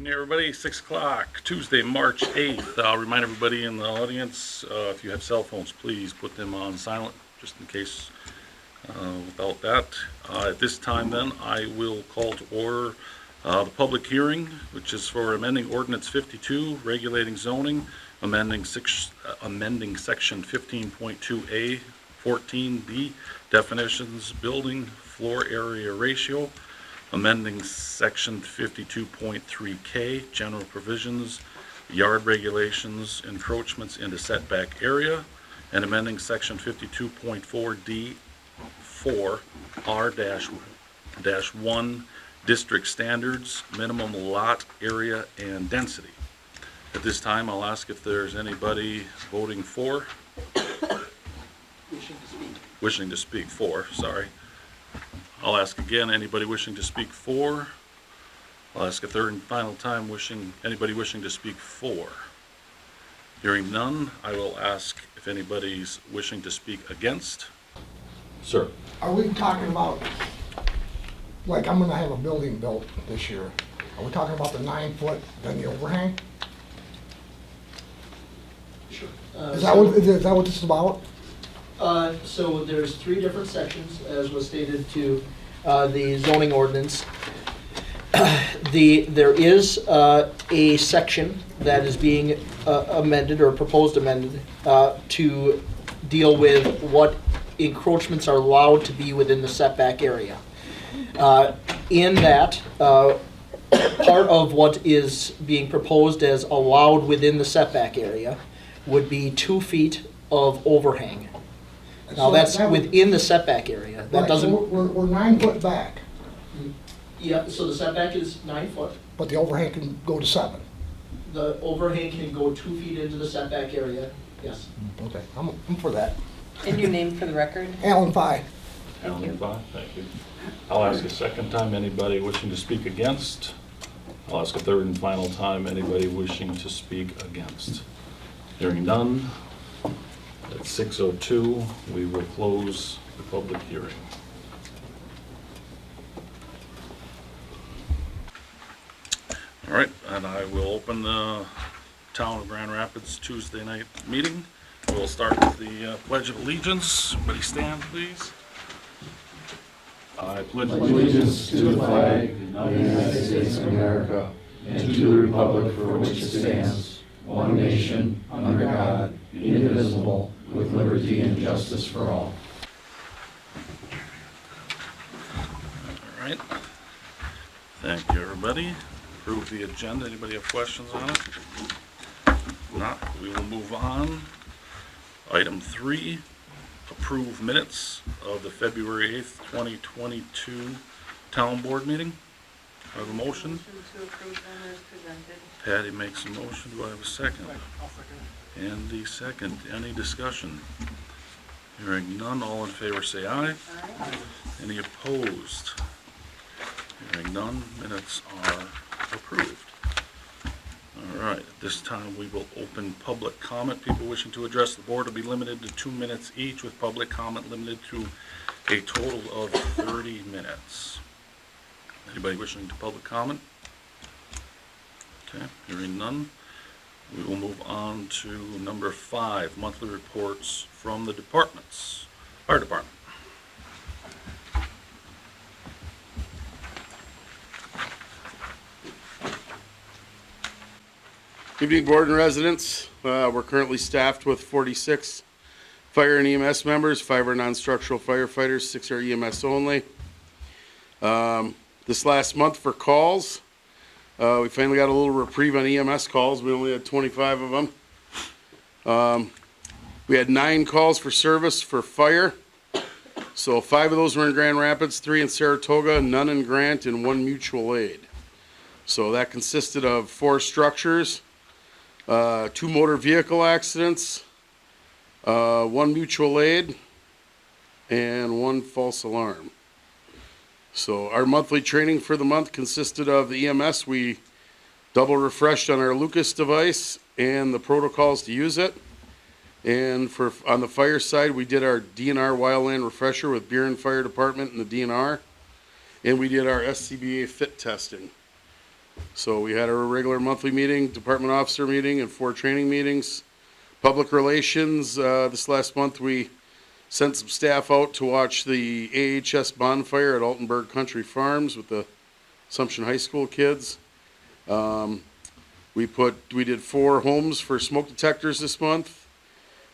evening, everybody. 6 o'clock, Tuesday, March 8th. I'll remind everybody in the audience, if you have cell phones, please put them on silent, just in case without that. At this time, then, I will call to order the public hearing, which is for amending Ordinance 52, regulating zoning, amending section 15.2A, 14B, definitions, building, floor area ratio, amending section 52.3K, general provisions, yard regulations, encroachments into setback area, and amending section 52.4D4, R-1, district standards, minimum lot area and density. At this time, I'll ask if there's anybody voting for. Wishing to speak for, sorry. I'll ask again, anybody wishing to speak for? I'll ask a third and final time, anybody wishing to speak for? Hearing none, I will ask if anybody's wishing to speak against. Sir. Are we talking about, like, I'm gonna have a building built this year. Are we talking about the 9 foot, then the overhang? Sure. Is that what this is about? So there's 3 different sections, as was stated to the zoning ordinance. There is a section that is being amended or proposed amended to deal with what encroachments are allowed to be within the setback area. In that, part of what is being proposed as allowed within the setback area would be 2 feet of overhang. Now, that's within the setback area. That Right, doesn't. so we're 9 foot back, Yeah, so the setback is 9 foot. but the overhang can go to 7. The overhang can go 2 feet into the setback area, yes. Okay, I'm for that. And your name for the record? Alan Pye. Alan, thank you. I'll ask a second time, anybody wishing to speak against. I'll ask a third and final time, anybody wishing to speak against. Hearing none, at 6:02, we will close the public hearing. All right, and I will open the Town of Grand Rapids Tuesday night meeting. We'll start with the Pledge of Allegiance. Everybody stand, please. I pledge Allegiance to the flag of the United States of America and to the republic for which it stands, one nation, under God, indivisible, with liberty and justice for all. All right. Thank you, everybody. Approve the agenda. Anybody have questions on it? If not, we will move on. Item 3, approve minutes of the February 8th, 2022 Town Board meeting. I have a motion. Motion to approve them as presented. Patty makes a motion. Do I have a second? I'll second Andy, second. Any discussion? Hearing none, all in favor say aye. Aye. Any opposed? Hearing none, minutes are approved. All right, at this time we will open public comment. People wishing to address the board will be limited to 2 minutes each, with public comment limited to a total of 30 minutes. Anybody wishing to public comment? Okay, hearing none. We will move on to number 5, monthly reports from the departments. Fire Department. Evening, board and residents. We're currently staffed with 46 fire and EMS members. 5 are non-structural firefighters, 6 are EMS only. This last month for calls, we finally got a little reprieve on EMS calls. We only had 25 of them. We had 9 calls for service for fire. So 5 of those were in Grand Rapids, 3 in Saratoga, none in Grant, and 1 mutual aid. So that consisted of 4 structures, 2 motor vehicle accidents, 1 mutual aid, and 1 false alarm. So our monthly training for the month consisted of the EMS. We double refreshed on our Lucas device and the protocols to use it. And on the fire side, we did our DNR wildland refresher with Buren Fire Department and the DNR. And we did our SCBA fit testing. So we had our regular monthly meeting, department officer meeting, and 4 training meetings. Public relations, this last month, we sent some staff out to watch the AHS bonfire at Altenburg Country Farms with the Assumption High School kids. We did 4 homes for smoke detectors this month,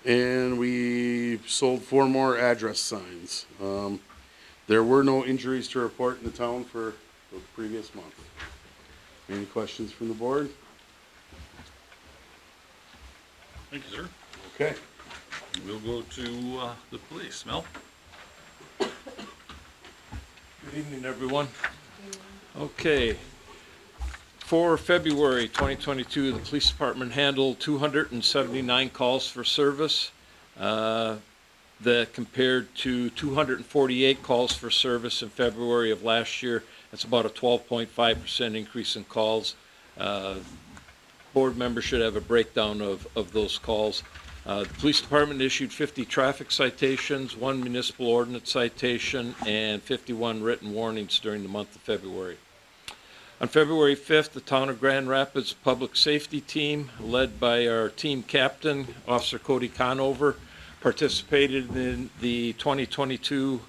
and we sold 4 more address signs. There were no injuries to report in the town for the previous month. Any questions from the board? Thank you, sir. Okay. We'll go to the police. Mel? Good evening, everyone. Okay. For February 2022, the police department handled 279 calls for service. That compared to 248 calls for service in February of last year. That's about a 12.5% increase in calls. Board members should have a breakdown of those calls. The police department issued 50 traffic citations, 1 municipal ordinance citation, and 51 written warnings during the month of February. On February 5th, the Town of Grand Rapids Public Safety Team, led by our team captain, Officer Cody Conover, participated in the 2022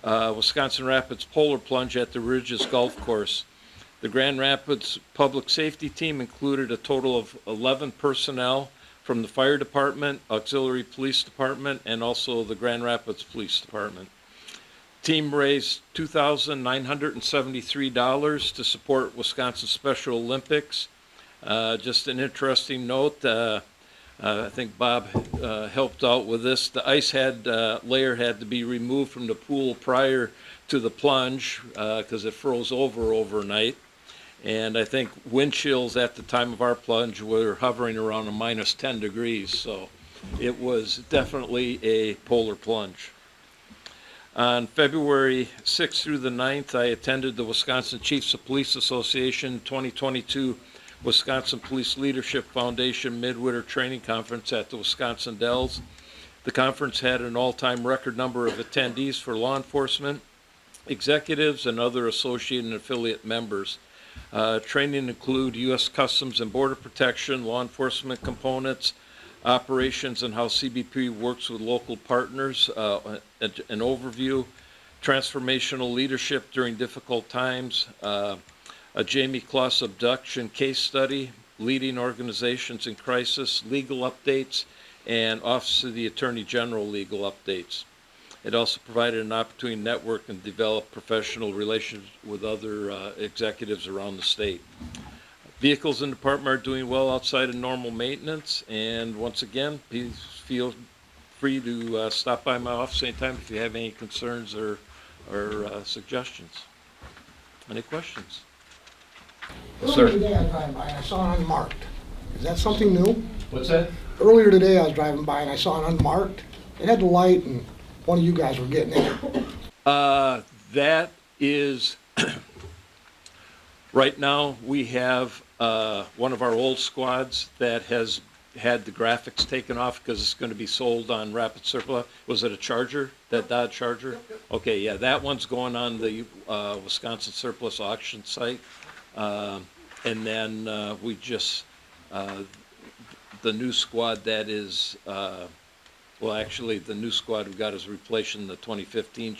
Wisconsin Rapids Polar Plunge at the Ridges Golf Course. The Grand Rapids Public Safety Team included a total of 11 personnel from the Fire Department, Auxiliary Police Department, and also the Grand Rapids Police Department. Team raised $2,973 to support Wisconsin Special Olympics. Just an interesting note, I think Bob helped out with this. The ice layer had to be removed from the pool prior to the plunge because it froze over overnight. And I think wind chills at the time of our plunge were hovering around a minus 10 degrees. So it was definitely a polar plunge. On February 6th through the 9th, I attended the Wisconsin Chiefs of Police Association 2022 Wisconsin Police Leadership Foundation Midwinter Training Conference at the Wisconsin Dells. The conference had an all-time record number of attendees for law enforcement, executives, and other associate and affiliate members. Training include U.S. Customs and Border Protection, law enforcement components, operations and how CBP works with local partners, an overview, transformational leadership during difficult times, a Jamie Kloss abduction case study, leading organizations in crisis, legal updates, and Office of the Attorney General legal updates. It also provided an opportunity to network and develop professional relations with other executives around the state. Vehicles in the department are doing well outside of normal maintenance, and once again, please feel free to stop by my office anytime if you have any concerns or suggestions. Any questions? Earlier today I was driving by and I saw it unmarked. Is that something new? What's that? Earlier today I was driving by and I saw it unmarked. It had the light and one of you guys were getting in it. That is, right now we have one of our old squads that has had the graphics taken off because it's going to be sold on Rapid Surplus. Was it a Charger, that Dodge Charger? Okay, yeah, that one's going on the Wisconsin Surplus auction site. And then we just, the new squad that is, well, actually, the new squad we got is replacing the 2015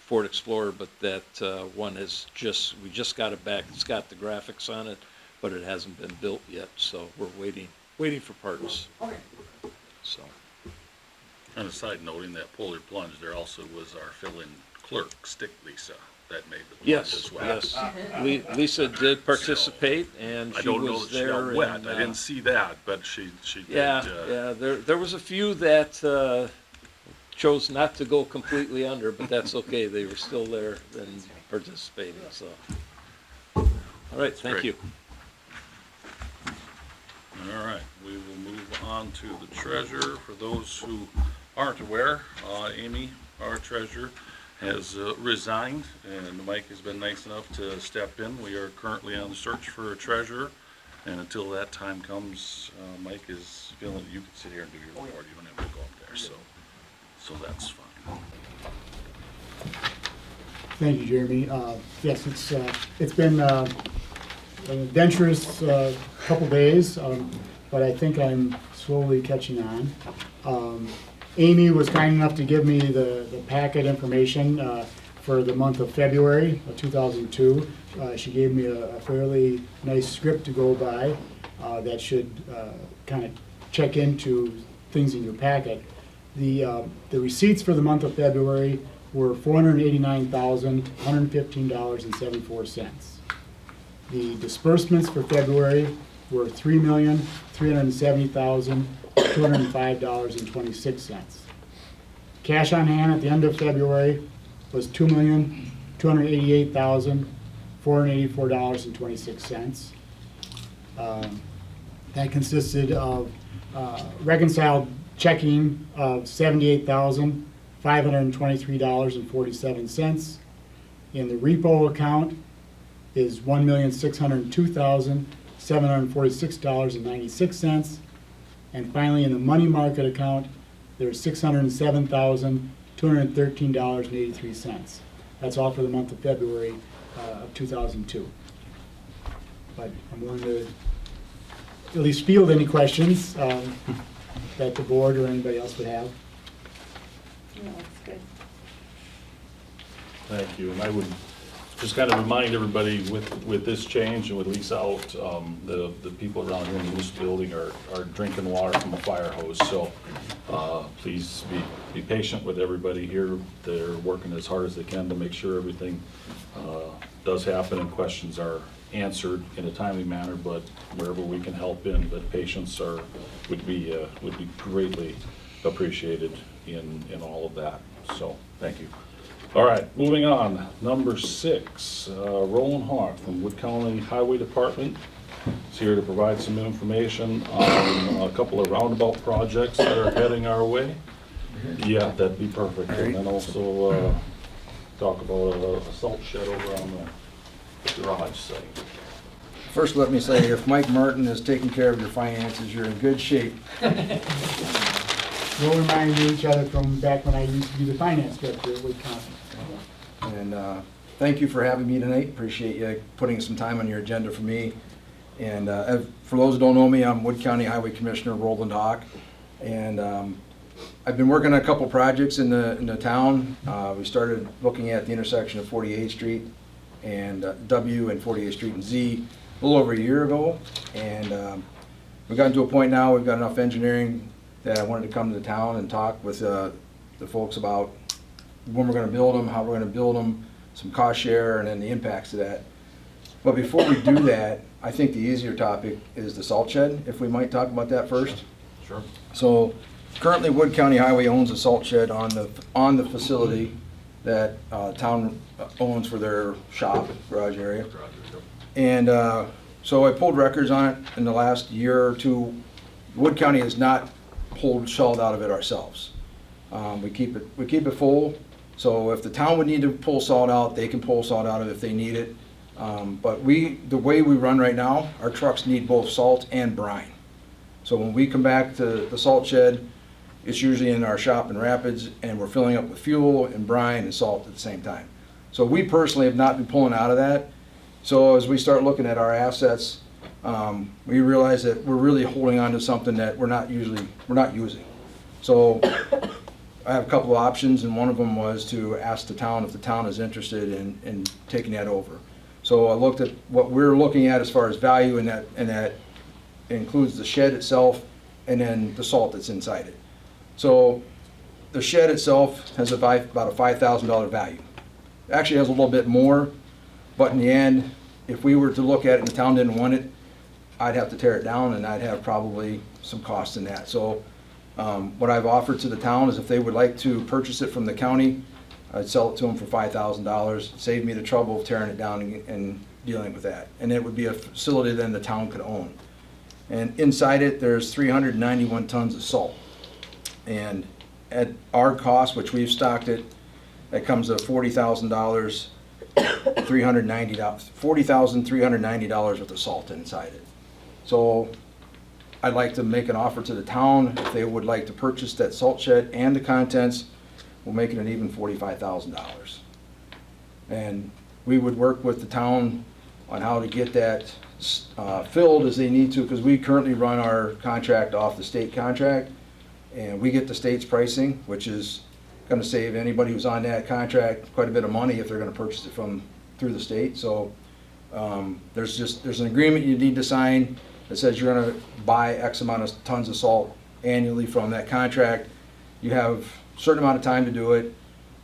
Ford Explorer, but that one is we just got it back. It's got the graphics on it, but it hasn't been built yet, so we're waiting for parts. So. On a side note, in that polar plunge, there also was our fill-in clerk, Stick Lisa, that made the plunge as well. Yes. Lisa did participate, and I she don't know was that she there. got wet. and, I didn't see that, but she did. Yeah. There was a few that chose not to go completely under, but that's okay. They were still there and participating. So, all right. Thank great. you. All right, we will move on to the treasurer. For those who aren't aware, Amy, our treasurer, has resigned, and Mike has been nice enough to step in. We are currently on the search for a treasurer, and until that time comes, Mike is feeling you can sit here and do your report. You don't have to go up there, so that's fine. Thank you, Jeremy. Yes, it's been an adventurous couple days, but I think I'm slowly catching on. Amy was kind enough to give me the packet information for the month of February of 2002. She gave me a fairly nice script to go by that should kind of check into things in your packet. The receipts for the month of February were $489,115.74. The disbursements for February were $3,370,205.26. Cash on hand at the end of February was $2,288,484.26. That consisted of reconciled checking of $78,523.47. In the repo account is $1,602,746.96. And finally, in the money market account, there's $607,213.83. That's all for the month of February of 2002. But I'm willing to at least field any questions that the board or anybody else would have. No, it's good. Thank you, and I would just kind of remind everybody with this change and with lease out, the people around here in this building are drinking water from a fire hose, so please be patient with everybody here. They're working as hard as they can to make sure everything does happen and questions are answered in a timely manner, but wherever we can help in, but patience would be greatly appreciated in all of that, so thank you. All right, moving on. Number 6, Roland Hawk from Wood County Highway Department is here to provide some information on a couple of roundabout projects that are heading our way. Yeah, that'd be perfect. And then also talk about a salt shed over on the garage site. First, let me say, if Mike Martin is taking care of your finances, you're in good shape. We'll remind each other from back when I used to be the finance director at Wood County. And thank you for having me tonight. Appreciate you putting some time on your agenda for me. And for those who don't know me, I'm Wood County Highway Commissioner Roland Hawk. And I've been working on a couple projects in the town. We started looking at the intersection of 48th Street and W and 48th Street and Z a little over a year ago. And we've gotten to a point now, we've got enough engineering that I wanted to come to the town and talk with the folks about when we're going to build them, how we're going to build them, some cost share, and then the impacts of that. But before we do that, I think the easier topic is the salt shed, if we might talk about that first. Sure. So currently Wood County Highway owns a salt shed on the facility that town owns for their shop, garage area. And so I pulled records on it in the last year or two. Wood County has not pulled salt out of it ourselves. We keep it full. So if the town would need to pull salt out, they can pull salt out of it if they need it. But the way we run right now, our trucks need both salt and brine. So when we come back to the salt shed, it's usually in our shop in Rapids, and we're filling up with fuel and brine and salt at the same time. So we personally have not been pulling out of that. So as we start looking at our assets, we realize that we're really holding on to something that we're not using. So I have a couple of options, and one of them was to ask the town if the town is interested in taking that over. So I looked at what we're looking at as far as value, and that includes the shed itself and then the salt that's inside it. So the shed itself has about a $5,000 value. It actually has a little bit more, but in the end, if we were to look at it and the town didn't want it, I'd have to tear it down, and I'd have probably some cost in that. So what I've offered to the town is if they would like to purchase it from the county, I'd sell it to them for $5,000, save me the trouble of tearing it down and dealing with that. And it would be a facility then the town could own. And inside it, there's 391 tons of salt. And at our cost, which we've stocked it, that comes to $40,390 worth of salt inside it. So I'd like to make an offer to the town. If they would like to purchase that salt shed and the contents, we'll make it an even $45,000. And we would work with the town on how to get that filled as they need to, because we currently run our contract off the state contract, and we get the state's pricing, which is gonna save anybody who's on that contract quite a bit of money if they're gonna purchase it through the state. So there's an agreement you need to sign that says you're gonna buy X amount of tons of salt annually from that contract. You have a certain amount of time to do it.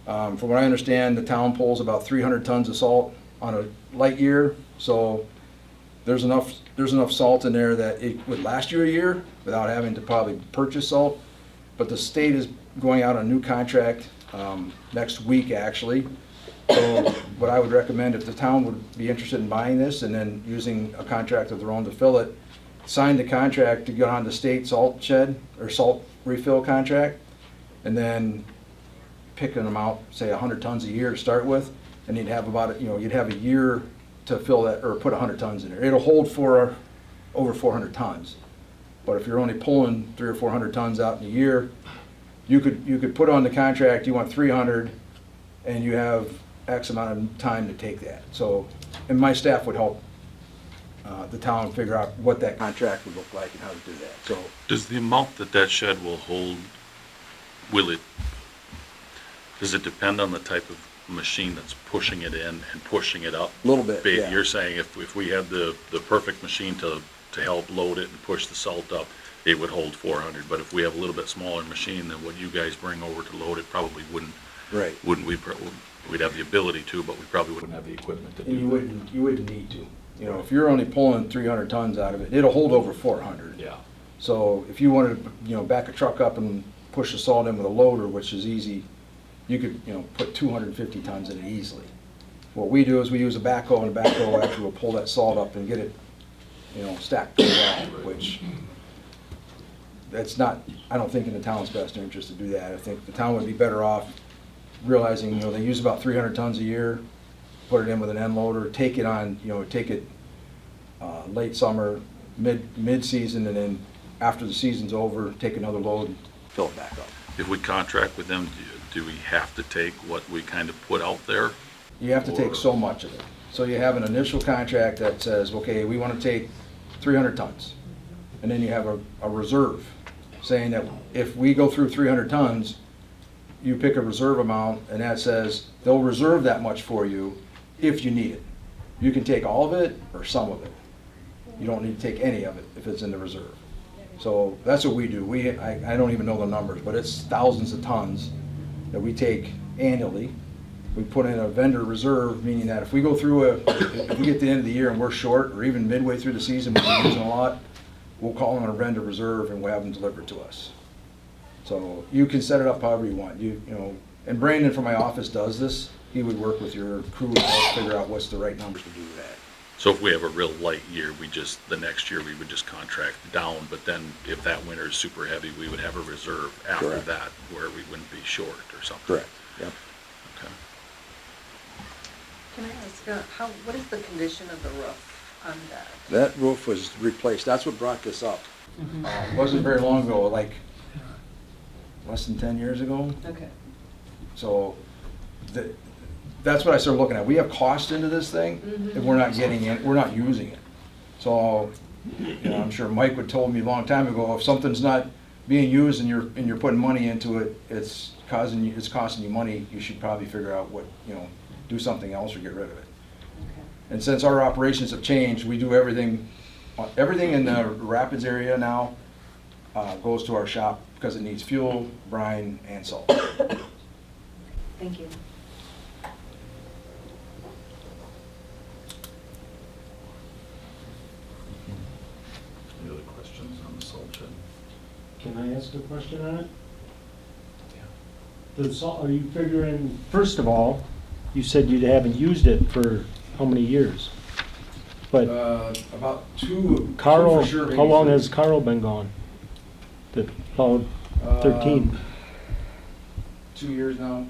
From what I understand, the town pulls about 300 tons of salt on a light year, so there's enough salt in there that it would last you a year without having to probably purchase salt. But the state is going out on a new contract next week, actually. So what I would recommend, if the town would be interested in buying this and then using a contract of their own to fill it, sign the contract to get on the state salt shed or salt refill contract, and then picking them out, say 100 tons a year to start with, and you'd have you'd have a year to fill that, or put 100 tons in there. It'll hold for over 400 tons. But if you're only pulling 300 or 400 tons out in a year, you could put on the contract, you want 300, and you have X amount of time to take that. So, and my staff would help the town figure out what that contract would look like and how to do that. So, Does the amount that shed will hold, does it depend on the type of machine that's pushing it in and pushing it up? a little bit, yeah. You're saying if we had the perfect machine to help load it and push the salt up, it would hold 400, but if we have a little bit smaller machine than what you guys bring over to load it, probably wouldn't. Right. We'd have the ability to, but we probably wouldn't have the equipment to And do that. you wouldn't need to. You know, if you're only pulling 300 tons out of it, it'll hold over 400. Yeah. So if you wanted to, back a truck up and push the salt in with a loader, which is easy, you could, put 250 tons in it easily. What we do is we use a backhoe, and a backhoe actually will pull that salt up and get it, stacked pretty well, which that's not, I don't think in the town's best interest to do that. I think the town would be better off realizing, they use about 300 tons a year, put it in with an end loader, take it on, late summer, mid-season, and then after the season's over, take another load and fill it back up. If we contract with them, do we have to take what we kind of put out there? You have to take so much of it. So you have an initial contract that says, okay, we want to take 300 tons. And then you have a reserve saying that if we go through 300 tons, you pick a reserve amount, and that says they'll reserve that much for you if you need it. You can take all of it or some of it. You don't need to take any of it if it's in the reserve. So that's what we do. I don't even know the numbers, but it's thousands of tons that we take annually. We put in a vendor reserve, meaning that if we go through if we get to the end of the year and we're short, or even midway through the season when we're using a lot, we'll call in a vendor reserve and we'll have them delivered to us. So you can set it up however you want. And Brandon from my office does this. He would work with your crew to help figure out what's the right numbers to do that. So if we have a real light year, the next year we would just contract down, but then if that winter is super heavy, we would have a reserve after Correct. that where we wouldn't be short or something. Correct. Yep. Okay. Can I ask, what is the condition of the roof on that? That roof was replaced. That's what brought this up. It wasn't very long ago, like less than 10 years ago. Okay. So that's what I started looking at. We have cost into this thing, and we're not getting it, we're not using it. So, I'm sure Mike would told me a long time ago, if something's not being used and you're putting money into it, it's costing you money, you should probably figure out what, do something else or get rid of it. Okay. And since our operations have changed, we do everything in the Rapids area now goes to our shop because it needs fuel, brine, and salt. Thank you. Any other questions on the salt shed? Can I ask a question on it? The salt, are you figuring, first of all, you said you haven't used it for how many years? But About two Carl, for sure, maybe how long three. has Carl been gone? About 13. 2 years now.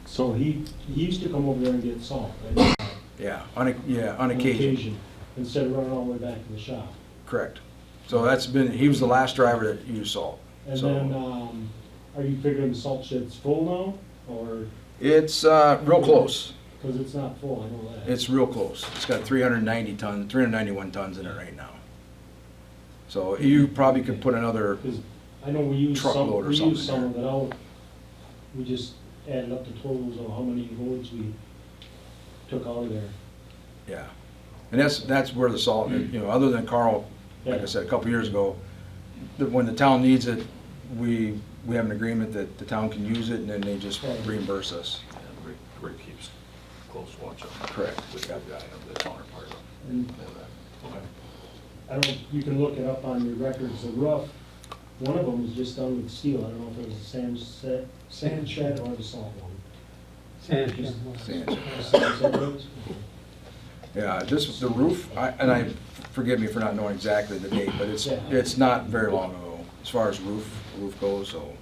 So he used to come over there and get salt, right? Yeah, on occasion. Instead of running all the way back to the shop. Correct. So he was the last driver that used salt. And So then, are you figuring the salt shed's full now, or? it's real close. Because it's not full, I know that. It's real close. It's got 391 tons in it right now. So you probably could put another, Because I know we use Truckload or some, we use something some of it out. We just added up the totals of how many loads we took out of there. yeah. And that's where the salt, other than Carl, like I said, a couple years ago, when the town needs it, we have an agreement that the town can use it, and then they just reimburse us. And Rick keeps close watch on that. Correct. With that guy, the counterpart. And Okay. I don't, you can look it up on your records, the roof, one of them was just done with steel. I don't know if it was a sand shed or the salt one. Sand Sand. Yeah, the roof, forgive me for not knowing exactly the date, but it's not very long ago, as far as roof goes, so.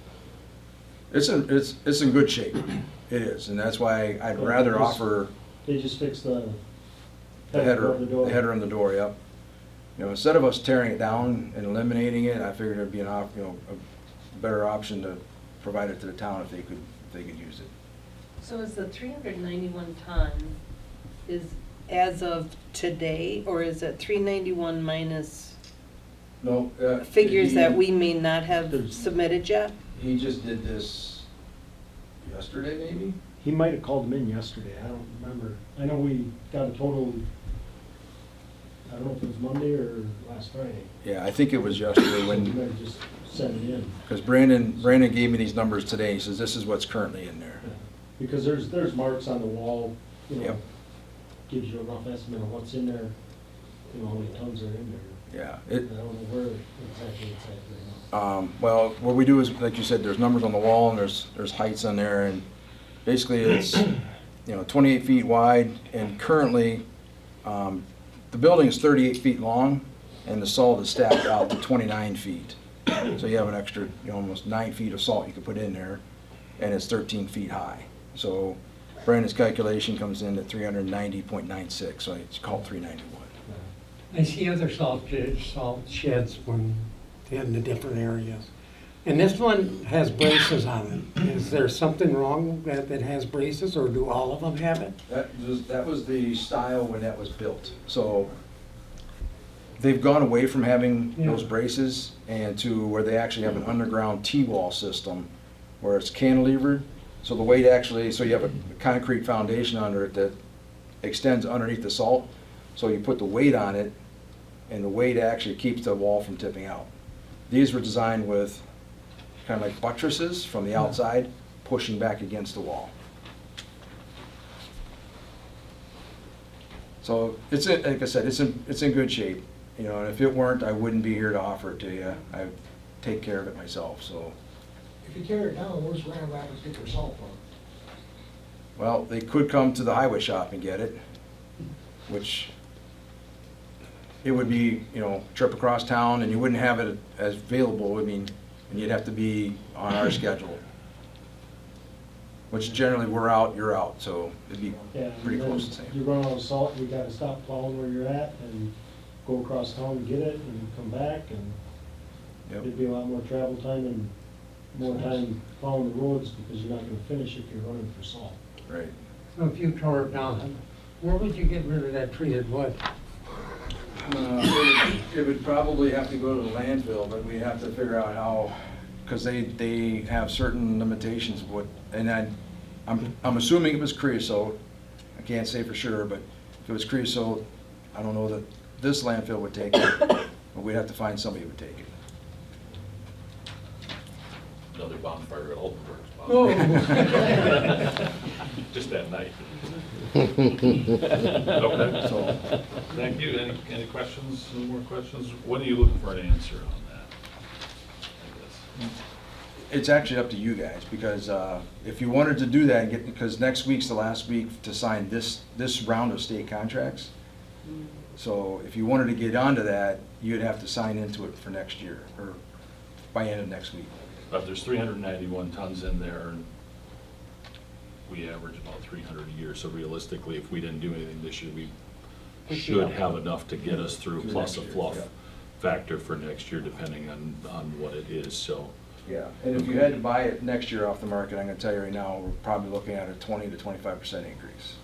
It's in good shape, it is, and that's why I'd rather offer They just fixed the the header, of the door. the header in the door, yep. Instead of us tearing it down and eliminating it, I figured it'd be a better option to provide it to the town if they could use it. So is the 391 ton is as of today, or is it 391 minus No. figures that we may not have submitted yet? He just did this yesterday, maybe? He might have called them in yesterday, I don't remember. I know we got a total, I don't know if it was Monday or last Friday. Yeah, I think it was yesterday He when, might have just sent it in. because Brandon gave me these numbers today, he says this is what's currently in there. Because there's marks on the wall, Yep. gives you a rough estimate of what's in there, how many tons are in there. Yeah, I don't know where exactly it's at right now. well, what we do is, like you said, there's numbers on the wall and there's heights on there, and basically it's, 28 feet wide, and currently, the building is 38 feet long, and the salt is stacked out to 29 feet. So you have an extra, almost 9 feet of salt you could put in there, and it's 13 feet high. So Brandon's calculation comes in at 390.96, so it's called 391. I see other salt sheds when in the different areas. And this one has braces on it. Is there something wrong that it has braces, or do all of them have it? That was the style when that was built. So they've gone away from having those braces and to where they actually have an underground T-wall system where it's cantilevered. So the weight actually, so you have a concrete foundation under it that extends underneath the salt. So you put the weight on it, and the weight actually keeps the wall from tipping out. These were designed with kind of like buttresses from the outside, pushing back against the wall. So it's, like I said, it's in good shape. And if it weren't, I wouldn't be here to offer it to you. I take care of it myself, so. If you tear it down, where's Grand Rapids get their salt from? Well, they could come to the highway shop and get it, which it would be, trip across town, and you wouldn't have it as available, and you'd have to be on our schedule. Which generally we're out, you're out, so it'd be Yeah, pretty and close to then the same. You run out of salt, you gotta stop plowing where you're at and go across town and get it and come back, and Yep. it'd be a lot more travel time and more time plowing the roads, because you're not gonna finish if you're running for salt. Right. So if you tore it down, where would you get rid of that treated wood? It would probably have to go to the landfill, but we'd have to figure out how, because they have certain limitations of what, and I'm assuming it was creosote. I can't say for sure, but if it was creosote, I don't know that this landfill would take it, but we'd have to find somebody who would take it. Another bonfire at Altenburg's. Oh. Just that night. Okay, So, thank you. Any questions, any more questions? When are you looking for an answer on that? I guess. it's actually up to you guys, because if you wanted to do that, and because next week's the last week to sign this round of state contracts. So if you wanted to get onto that, you'd have to sign into it for next year, or by end of next week. But there's 391 tons in there, and we average about 300 a year, so realistically, if we didn't do anything this year, we should have enough to get us through, plus a fluff factor for next year, depending on what it is, so. Yeah, and if you had to buy it next year off the market, I'm gonna tell you right now, we're probably looking at a 20 to 25% increase.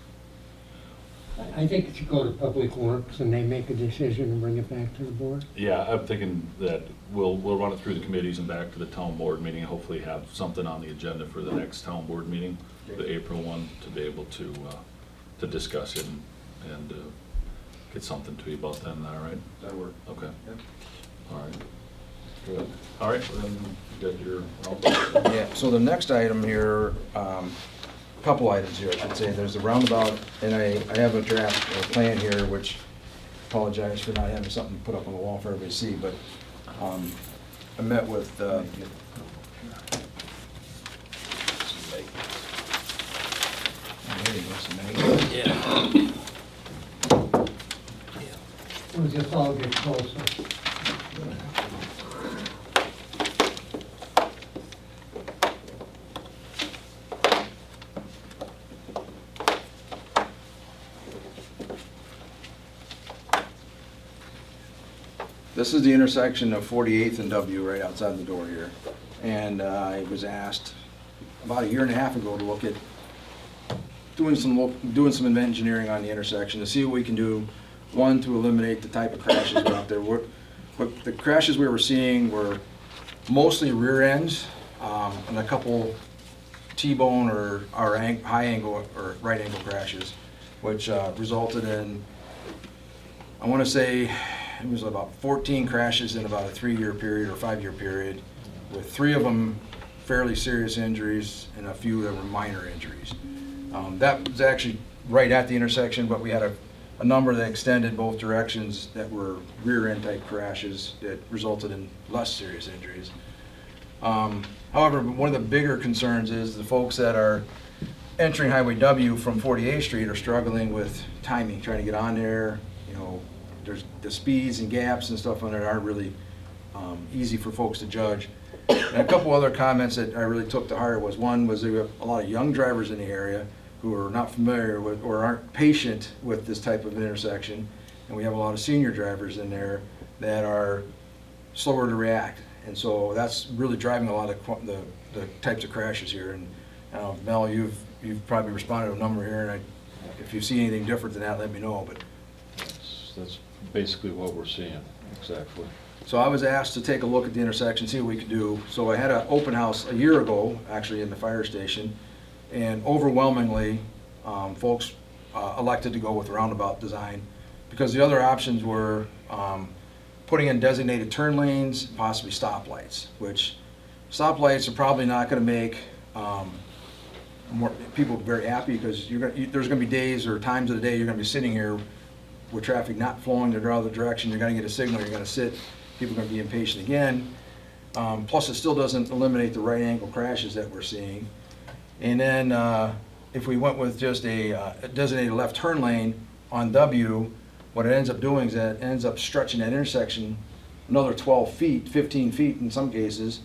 I think it should go to Public Works and they make a decision and bring it back to the board. Yeah, I'm thinking that we'll run it through the committees and back to the town board meeting, and hopefully have something on the agenda for the next town board meeting, the April one, to be able to discuss it and get something to you about then, all right? That'll work. Okay. Yep. All right. Good. All right, well, then you got your roundabout. Yeah, so the next item here, couple items here, I should say. There's the roundabout, and I have a draft plan here, which apologize for not having something put up on the wall for everybody to see, but I met with, We'll just all get closer. This is the intersection of 48th and W right outside the door here. And I was asked about a year and a half ago to look at doing some engineering on the intersection to see what we can do. One, to eliminate the type of crashes that are out there. But the crashes we were seeing were mostly rear ends and a couple T-bone or high angle or right angle crashes, which resulted in, I want to say, it was about 14 crashes in about a 3-year period or 5-year period, with 3 of them fairly serious injuries and a few that were minor injuries. That was actually right at the intersection, but we had a number that extended both directions that were rear end type crashes that resulted in less serious injuries. However, one of the bigger concerns is the folks that are entering Highway W from 48th Street are struggling with timing, trying to get on there. You know, there's the speeds and gaps and stuff on there aren't really easy for folks to judge. And a couple other comments that I really took to heart was, one was there were a lot of young drivers in the area who are not familiar with or aren't patient with this type of intersection, and we have a lot of senior drivers in there that are slower to react, and so that's really driving a lot of the types of crashes here. And Mel, you've probably responded to a number here, and if you see anything different than that, let me know. But That's basically what we're seeing, exactly. so I was asked to take a look at the intersection, see what we could do. So I had an open house a year ago, actually, in the fire station, and overwhelmingly, folks elected to go with roundabout design, because the other options were putting in designated turn lanes, possibly stoplights, which stoplights are probably not going to make more people very happy, because there's going to be days or times of the day you're going to be sitting here with traffic not flowing in the other direction. You're going to get a signal, you're going to sit, people are going to be impatient again. Plus, it still doesn't eliminate the right angle crashes that we're seeing. And then if we went with just a designated left turn lane on W, what it ends up doing is that it ends up stretching that intersection another 12 feet, 15 feet in some cases,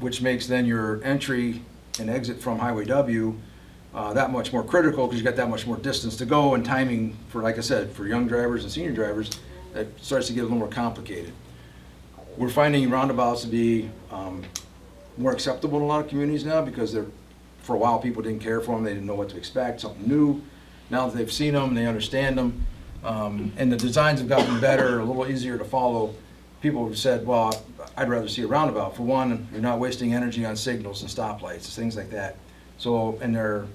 which makes then your entry and exit from Highway W that much more critical, because you got that much more distance to go, and timing for, like I said, for young drivers and senior drivers, that starts to get a little more complicated. We're finding roundabouts to be more acceptable in a lot of communities now, because for a while people didn't care for them, they didn't know what to expect, something new. Now that they've seen them, they understand them, and the designs have gotten better, a little easier to follow. People have said, well, I'd rather see a roundabout. For one, you're not wasting energy on signals and stoplights, things like that. So, and their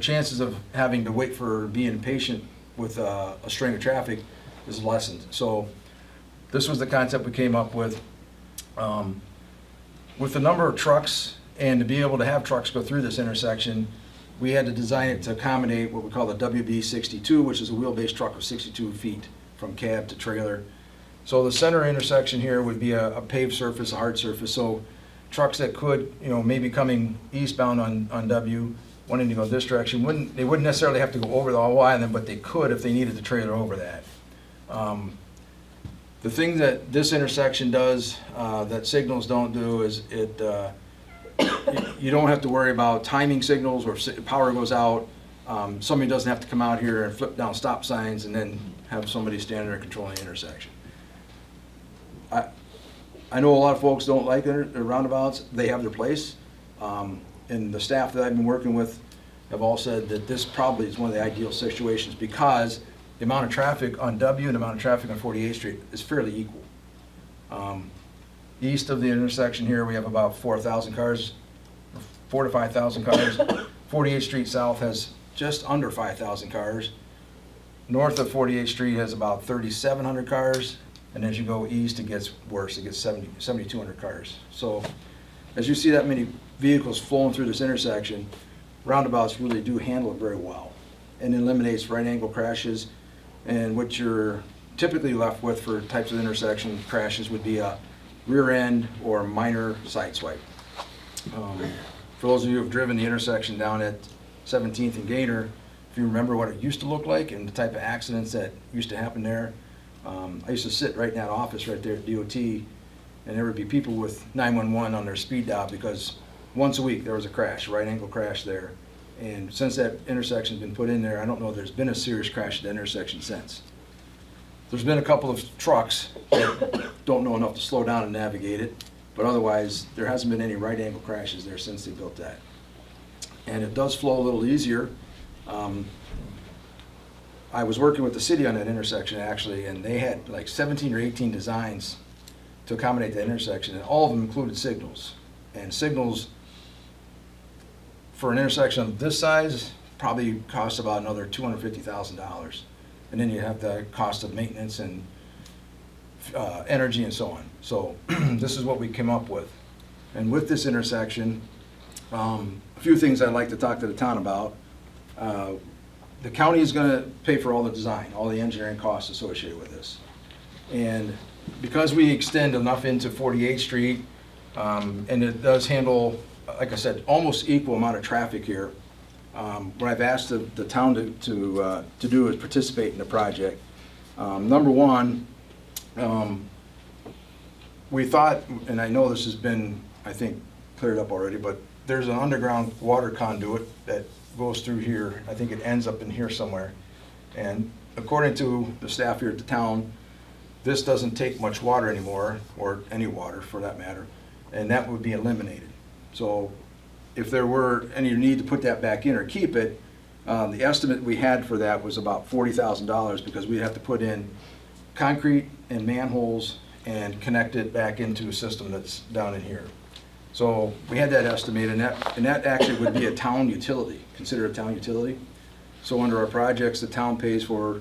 chances of having to wait for being impatient with a string of traffic is lessened. So this was the concept we came up with. With the number of trucks, and to be able to have trucks go through this intersection, we had to design it to accommodate what we call the WB62, which is a wheelbase truck of 62 feet from cab to trailer. So the center intersection here would be a paved surface, a hard surface, so trucks that could, maybe coming eastbound on W, wanting to go this direction, they wouldn't necessarily have to go over the Y, but they could if they needed the trailer over that. The thing that this intersection does that signals don't do is you don't have to worry about timing signals, or if power goes out, somebody doesn't have to come out here and flip down stop signs and then have somebody standing there controlling the intersection. I know a lot of folks don't like their roundabouts. They have their place. And the staff that I've been working with have all said that this probably is one of the ideal situations because the amount of traffic on W and the amount of traffic on 48th Street is fairly equal. East of the intersection here, we have about 4,000 cars, 4,000 to 5,000 cars. 48th Street South has just under 5,000 cars. North of 48th Street has about 3,700 cars, and as you go east, it gets worse. It gets 7,200 cars. So as you see that many vehicles flowing through this intersection, roundabouts really do handle it very well and eliminates right angle crashes. And what you're typically left with for types of intersection crashes would be a rear end or minor side swipe. For those of you who have driven the intersection down at 17th and Gaynor, if you remember what it used to look like and the type of accidents that used to happen there, I used to sit right in that office right there at DOT, and there would be people with 911 on their speed dial because once a week there was a crash, right angle crash there. And since that intersection's been put in there, I don't know if there's been a serious crash at the intersection since. There's been a couple of trucks that don't know enough to slow down and navigate it, but otherwise there hasn't been any right angle crashes there since they built that. And it does flow a little easier. I was working with the city on that intersection actually, and they had like 17 or 18 designs to accommodate that intersection, and all of them included signals. And signals for an intersection of this size probably costs about another $250,000. And then you have the cost of maintenance and energy and so on. So this is what we came up with. And with this intersection, a few things I'd like to talk to the town about. The county is going to pay for all the design, all the engineering costs associated with this. And because we extend enough into 48th Street, and it does handle, like I said, almost equal amount of traffic here, what I've asked the town to do is participate in the project. Number one, we thought, and I know this has been, I think, cleared up already, but there's an underground water conduit that goes through here. I think it ends up in here somewhere. And according to the staff here at the town, this doesn't take much water anymore, or any water for that matter, and that would be eliminated. So if there were any need to put that back in or keep it, the estimate we had for that was about $40,000 because we'd have to put in concrete and manholes and connect it back into a system that's down in here. So we had that estimated, and that actually would be a town utility, considered a town utility. So under our projects, the town pays for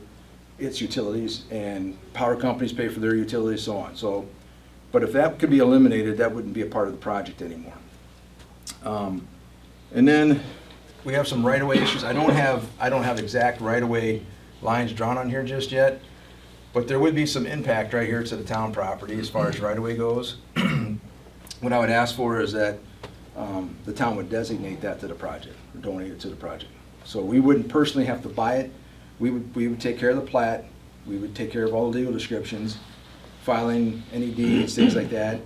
its utilities and power companies pay for their utilities, so on. So, but if that could be eliminated, that wouldn't be a part of the project anymore. And then we have some right-of-way issues. I don't have exact right-of-way lines drawn on here just yet, but there would be some impact right here to the town property as far as right-of-way goes. What I would ask for is that the town would designate that to the project, or donate it to the project. So we wouldn't personally have to buy it. We would take care of the plat. We would take care of all the legal descriptions, filing any deeds, things like that.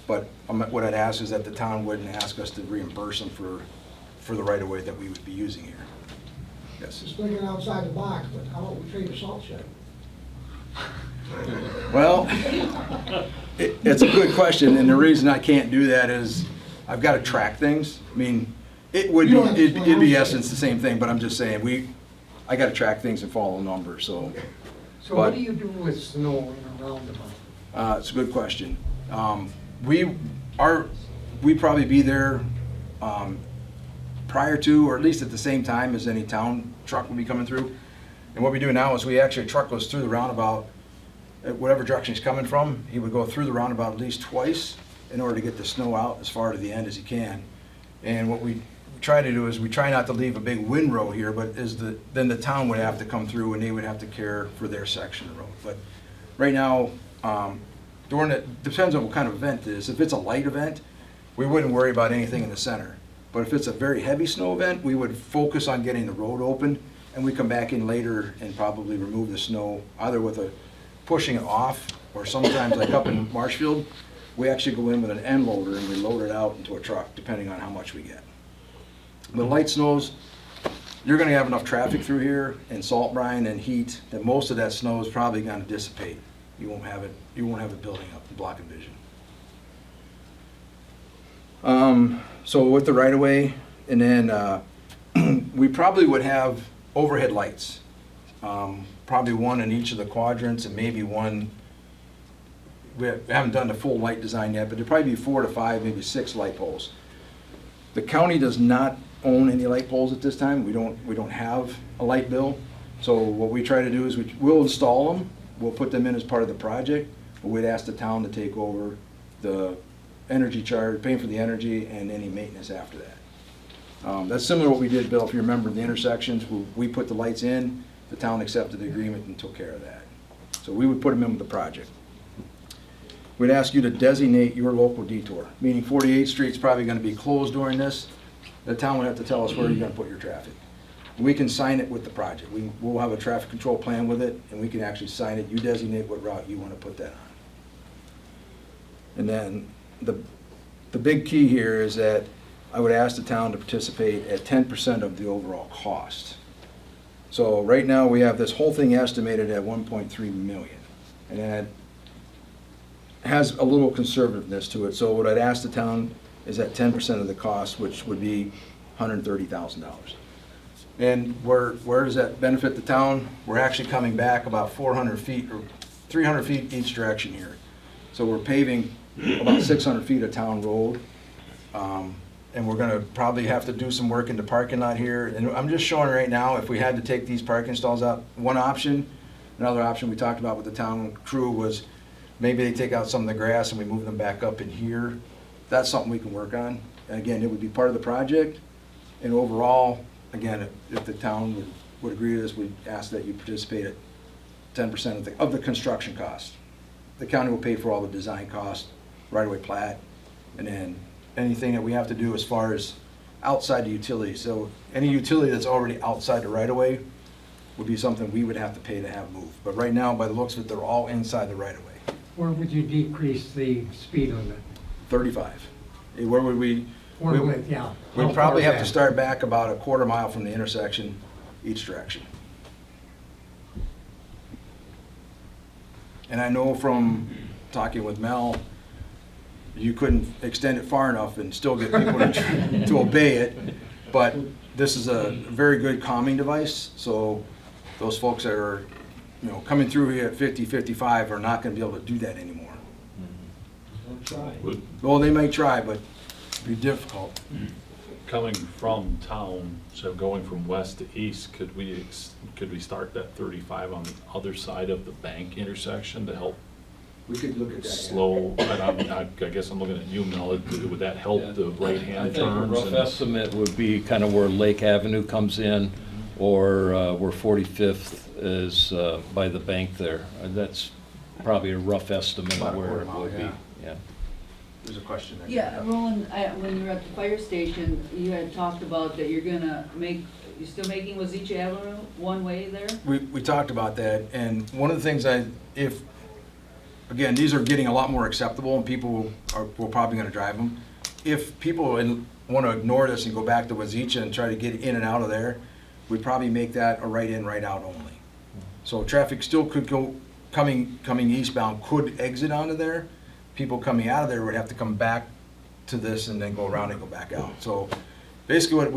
But what I'd ask is that the town wouldn't ask us to reimburse them for the right-of-way that we would be using here. Yes. Just thinking outside the box, but how about we trade a salt shed? Well, it's a good question, and the reason I can't do that is I've got to track things. I mean, it'd be essence the same thing, but I'm just saying I got to track things and follow numbers. So What do you do with snow in a roundabout? It's a good question. We probably be there prior to, or at least at the same time as any town truck will be coming through. And what we do now is a truck goes through the roundabout at whatever direction he's coming from. He would go through the roundabout at least twice in order to get the snow out as far to the end as he can. And what we try to do is we try not to leave a big windrow here, but then the town would have to come through and they would have to care for their section of the road. But right now, depends on what kind of event it is. If it's a light event, we wouldn't worry about anything in the center. But if it's a very heavy snow event, we would focus on getting the road open, and we come back in later and probably remove the snow, either with pushing it off, or sometimes like up in Marshfield, we actually go in with an end loader and we load it out into a truck, depending on how much we get. The light snows, you're gonna have enough traffic through here and salt brine and heat that most of that snow is probably gonna dissipate. You won't have it building up and blocking vision. So with the right of way, and then we probably would have overhead lights. Probably one in each of the quadrants and maybe one, we haven't done the full light design yet, but there'd probably be 4 to 5, maybe 6 light poles. The county does not own any light poles at this time. We don't have a light bill. So what we try to do is we'll install them, we'll put them in as part of the project, but we'd ask the town to take over the energy charge, paying for the energy and any maintenance after that. That's similar to what we did, Bill, if you remember the intersections, we put the lights in, the town accepted the agreement and took care of that. So we would put them in with the project. We'd ask you to designate your local detour, meaning 48th Street's probably gonna be closed during this. The town would have to tell us where you're gonna put your traffic. We can sign it with the project. We'll have a traffic control plan with it, and we can actually sign it. You designate what route you wanna put that on. And then the big key here is that I would ask the town to participate at 10% of the overall cost. So right now, we have this whole thing estimated at 1.3 million. And that has a little conservativeness to it. So what I'd ask the town is at 10% of the cost, which would be $130,000. And where does that benefit the town? We're actually coming back about 400 feet or 300 feet each direction here. So we're paving about 600 feet of town road. And we're gonna probably have to do some work in the parking lot here. And I'm just showing right now, if we had to take these parking stalls out, one option, another option we talked about with the town crew was maybe they take out some of the grass and we move them back up in here. That's something we can work on. And again, it would be part of the project. And overall, again, if the town would agree to this, we'd ask that you participate at 10% of the construction cost. The county will pay for all the design costs, right-of-way plat, and then anything that we have to do as far as outside the utility. So any utility that's already outside the right-of-way would be something we would have to pay to have moved. But right now, by the looks of it, they're all inside the right-of-way. Where would you decrease the speed limit? 35. Where would we? Yeah. We'd How probably far have to back? start back about a quarter mile from the intersection each direction. And I know from talking with Mel, you couldn't extend it far enough and still get people to obey it. But this is a very good calming device, so those folks that are, coming through here at 50, 55 are not gonna be able to do that anymore. Well, they may try, but it'd be difficult. Coming from town, so going from west to east, could we start that 35 on the other side of the bank intersection to help We could look at that. slow? I guess I'm looking at you, Mel. Would that help the I right-hand think a turns? rough and- estimate would be kind of where Lake Avenue comes in, or where 45th is by the bank there. That's probably a rough estimate About of a where quarter it mile, would be, yeah. yeah. There's a question there. Yeah, Roland, when you were at the fire station, you had talked about that you're still making Wazeecha Avenue one way there? We talked about that, and one of the things again, these are getting a lot more acceptable, and people we're probably gonna drive them. If people wanna ignore this and go back to Wazeecha and try to get in and out of there, we'd probably make that a right in, right out only. So traffic still could go, coming eastbound could exit onto there. People coming out of there would have to come back to this and then go around and go back out. So basically what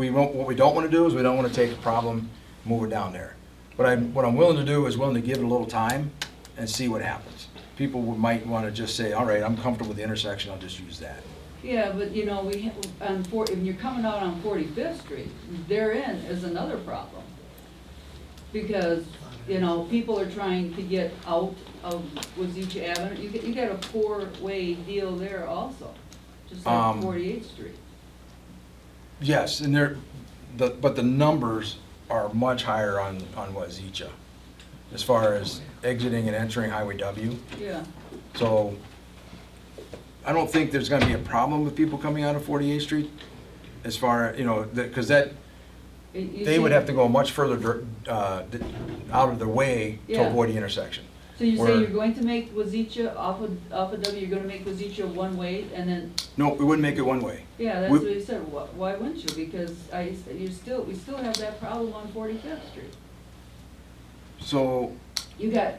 we don't wanna do is we don't wanna take a problem, move it down there. What I'm willing to do is willing to give it a little time and see what happens. People might wanna just say, all right, I'm comfortable with the intersection, I'll just use that. Yeah, but when you're coming out on 45th Street, therein is another problem. Because, people are trying to get out of Wazeecha Avenue. You got a 4-way deal there also, just like 48th Street. Yes, and but the numbers are much higher on Wazeecha as far as exiting and entering Highway W. Yeah. So I don't think there's gonna be a problem with people coming out of 48th Street as far, because they would have to go much further out of their way to Yeah. avoid the intersection. So you say Where- you're going to make Wazeecha off of W, you're gonna make Wazeecha one way and then, No, we wouldn't make it one way. yeah, that's We- what he said. Why wouldn't you? Because we still have that problem on 45th Street. So, You got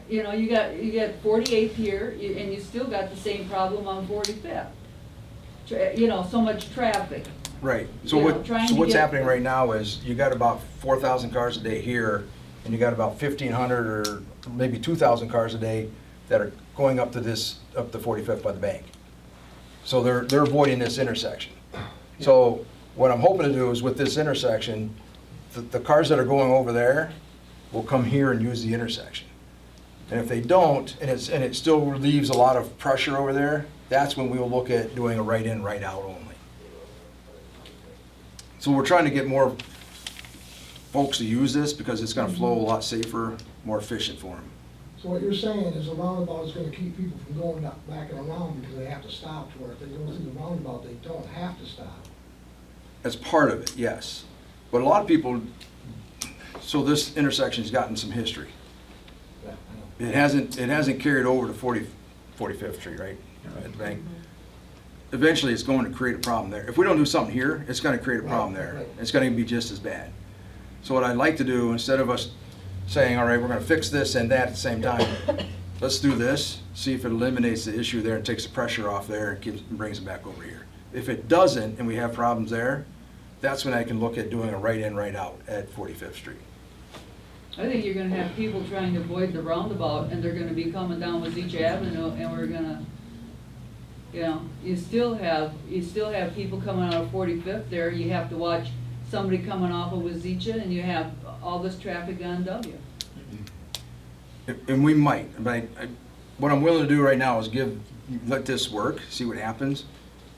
48th here, and you still got the same problem on 45th. So much traffic. Right, so You know, what, trying so to what's get- happening right now is you got about 4,000 cars a day here, and you got about 1,500 or maybe 2,000 cars a day that are going up to this, up to 45th by the bank. So they're avoiding this intersection. So what I'm hoping to do is with this intersection, the cars that are going over there will come here and use the intersection. And if they don't, and it still relieves a lot of pressure over there, that's when we will look at doing a right in, right out only. So we're trying to get more folks to use this because it's gonna flow a lot safer, more efficient for them. So what you're saying is a roundabout is gonna keep people from going back and around because they have to stop, to where if they go through the roundabout, they don't have to stop. As part of it, yes. But a lot of people, so this intersection's gotten some history. Yeah, I know. It hasn't carried over to 45th Street, right? At the bank. Eventually, it's going to create a problem there. If we don't do something here, it's gonna create a problem there. Right. It's gonna be just as bad. So what I'd like to do, instead of us saying, all right, we're gonna fix this and that at the same time, let's do this, see if it eliminates the issue there and takes the pressure off there and brings it back over here. If it doesn't, and we have problems there, that's when I can look at doing a right in, right out at 45th Street. I think you're gonna have people trying to avoid the roundabout, and they're gonna be coming down with each avenue, and we're gonna, you know, you still have people coming out of 45th there, you have to watch somebody coming off of Wazeecha, and you have all this traffic on W. And we might, but what I'm willing to do right now is let this work, see what happens.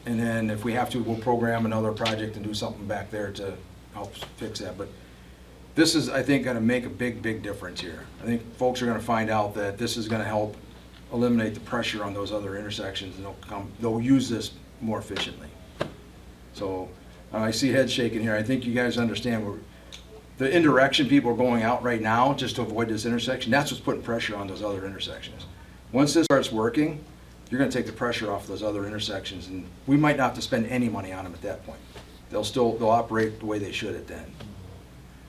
And then if we have to, we'll program another project and do something back there to help fix that. But this is, I think, gonna make a big, big difference here. I think folks are gonna find out that this is gonna help eliminate the pressure on those other intersections, and they'll use this more efficiently. So, I see heads shaking here. I think you guys understand the indirection people are going out right now just to avoid this intersection. That's what's putting pressure on those other intersections. Once this starts working, you're gonna take the pressure off those other intersections, and we might not have to spend any money on them at that point. They'll operate the way they should at then.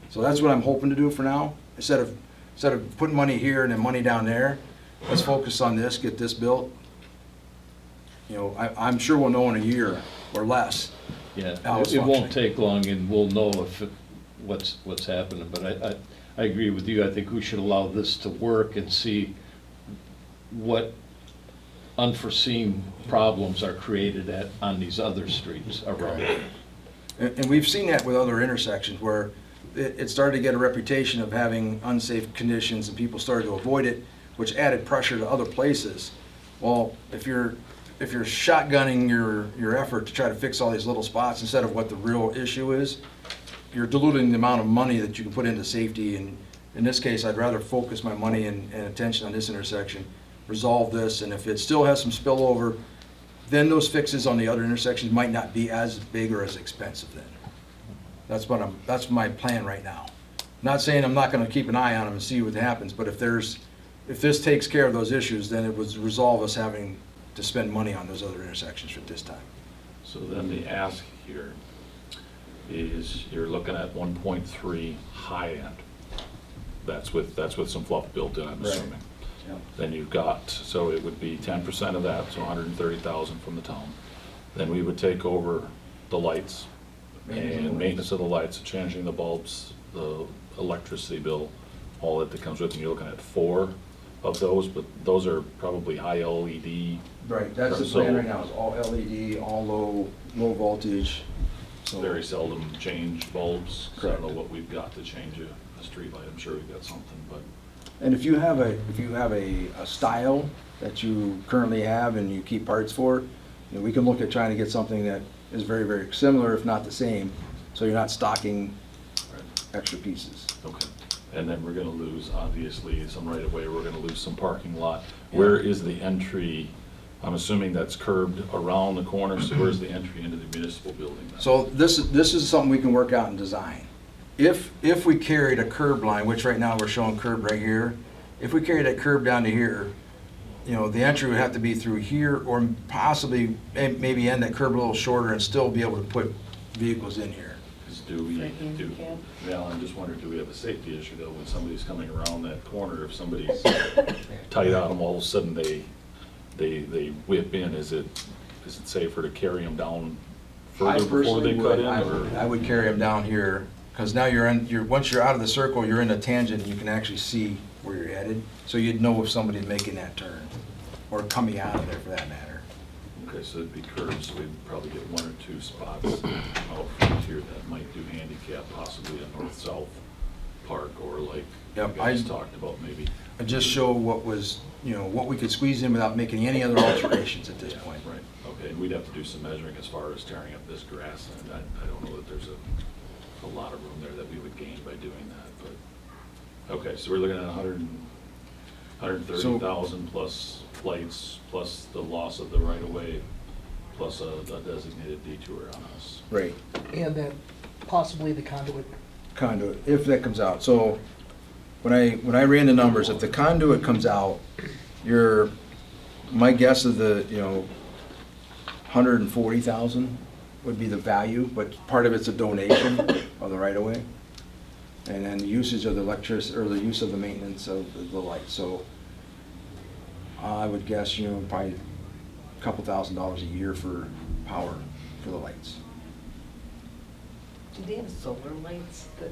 So that's what I'm hoping to do for now. Instead of putting money here and then money down there, let's focus on this, get this built. You know, I'm sure we'll know in a year or less. Yeah, how it's it won't functioning. take long and we'll know what's happening, but I agree with you. I think we should allow this to work and see what unforeseen problems are created on these other streets around. And we've seen that with other intersections where it started to get a reputation of having unsafe conditions and people started to avoid it, which added pressure to other places. Well, if you're shotgunning your effort to try to fix all these little spots instead of what the real issue is, you're diluting the amount of money that you can put into safety. And in this case, I'd rather focus my money and attention on this intersection, resolve this, and if it still has some spillover, then those fixes on the other intersections might not be as big or as expensive then. That's my plan right now. Not saying I'm not gonna keep an eye on them and see what happens, but if this takes care of those issues, then it would resolve us having to spend money on those other intersections at this time. So then the ask here is you're looking at 1.3 high end. That's with some fluff built in, I'm Right. assuming. Yep. Then you've got, so it would be 10% of that, so 130,000 from the town. Then we would take over the lights and maintenance of the lights, changing the bulbs, the electricity bill, all that comes with it. You're looking at 4 of those, but those are probably high LED. Right, that's the plan right now, is all LED, all low voltage. So Very seldom change bulbs. So I Correct. don't know what we've got to change a street light. I'm sure we've got something, but And if you have a style that you currently have and you keep parts for, you know, we can look at trying to get something that is very, very similar, if not the same, so you're not stocking extra pieces. okay. And then we're gonna lose, obviously, some right of way. We're gonna lose some parking lot. Where is the entry? I'm assuming that's curbed around the corner, so where's the entry into the municipal building then? So this is something we can work out in design. If we carried a curb line, which right now we're showing curb right here, if we carried that curb down to here, you know, the entry would have to be through here or possibly maybe end that curb a little shorter and still be able to put vehicles in here. Well, I'm just wondering, do we have a safety issue though, when somebody's coming around that corner, if somebody's tight on them, all of a sudden they whip in, is it safer to carry them down I further before they personally cut would, in, I or? would carry them down here, because now once you're out of the circle, you're in a tangent, and you can actually see where you're headed, so you'd know if somebody's making that turn, or coming out of there for that matter. Okay, so it'd be curves, so we'd probably get one or two spots out front here that might do handicap, possibly a north-south park, or like you Yep, guys talked about maybe. And just show what was, what we could squeeze in without making any other alterations at this Yeah, point. Right, okay, and we'd have to do some measuring as far as tearing up this grass, and I don't know that there's a lot of room there that we would gain by doing that, but, okay, so we're looking at 130,000 plus lights, plus the loss of the right-of-way, plus a designated detour on us. Right. And then possibly the conduit. Conduit, if that comes out. So when I ran the numbers, if the conduit comes out, my guess of the, 140,000 would be the value, but part of it's a donation of the right of way. And then the usage of the electricity, or the use of the maintenance of the lights. So I would guess, probably a couple $1,000s a year for power for the lights. Do they have solar lights that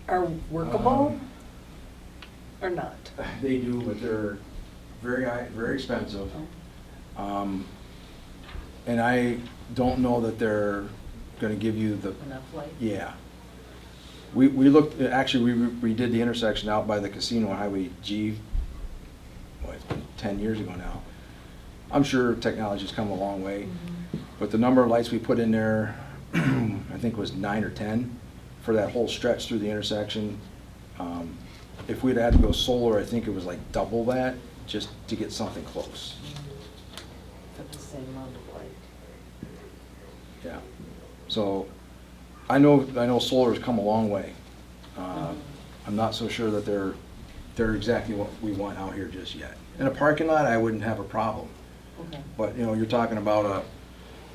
are workable or not? They do, but they're very expensive. And I don't know that they're gonna give you the, Enough light? yeah. We looked, actually, we did the intersection out by the casino on Highway G, it's been 10 years ago now. I'm sure technology's come a long way, but the number of lights we put in there, I think was 9 or 10 for that whole stretch through the intersection. If we'd had to go solar, I think it was like double that, just to get something close. For the same amount of light? Yeah. So, I know solar's come a long way. I'm not so sure that they're exactly what we want out here just yet. In a parking lot, I wouldn't have a problem. Okay. But, you're talking about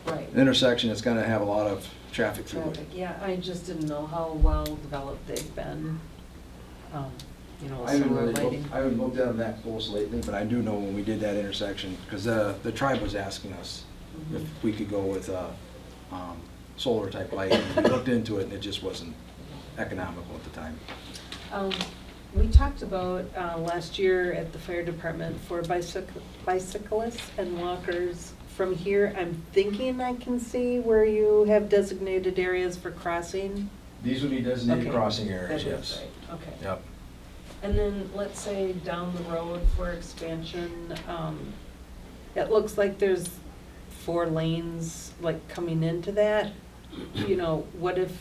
Right. an intersection that's gonna have a lot of traffic through it. Traffic, yeah, I just didn't know how well developed they've been, I haven't solar really lighting. looked, I haven't looked at them that close lately, but I do know when we did that intersection, because the tribe was asking us if we could go with solar type lighting. We looked into it and it just wasn't economical at the time. We talked about last year at the fire department for bicyclists and walkers. From here, I'm thinking I can see where you have designated areas for crossing. These would be designated Okay. crossing areas, That is yes. right. Okay. Yep. And then, let's say down the road for expansion, it looks like there's 4 lanes, like, coming into that. What if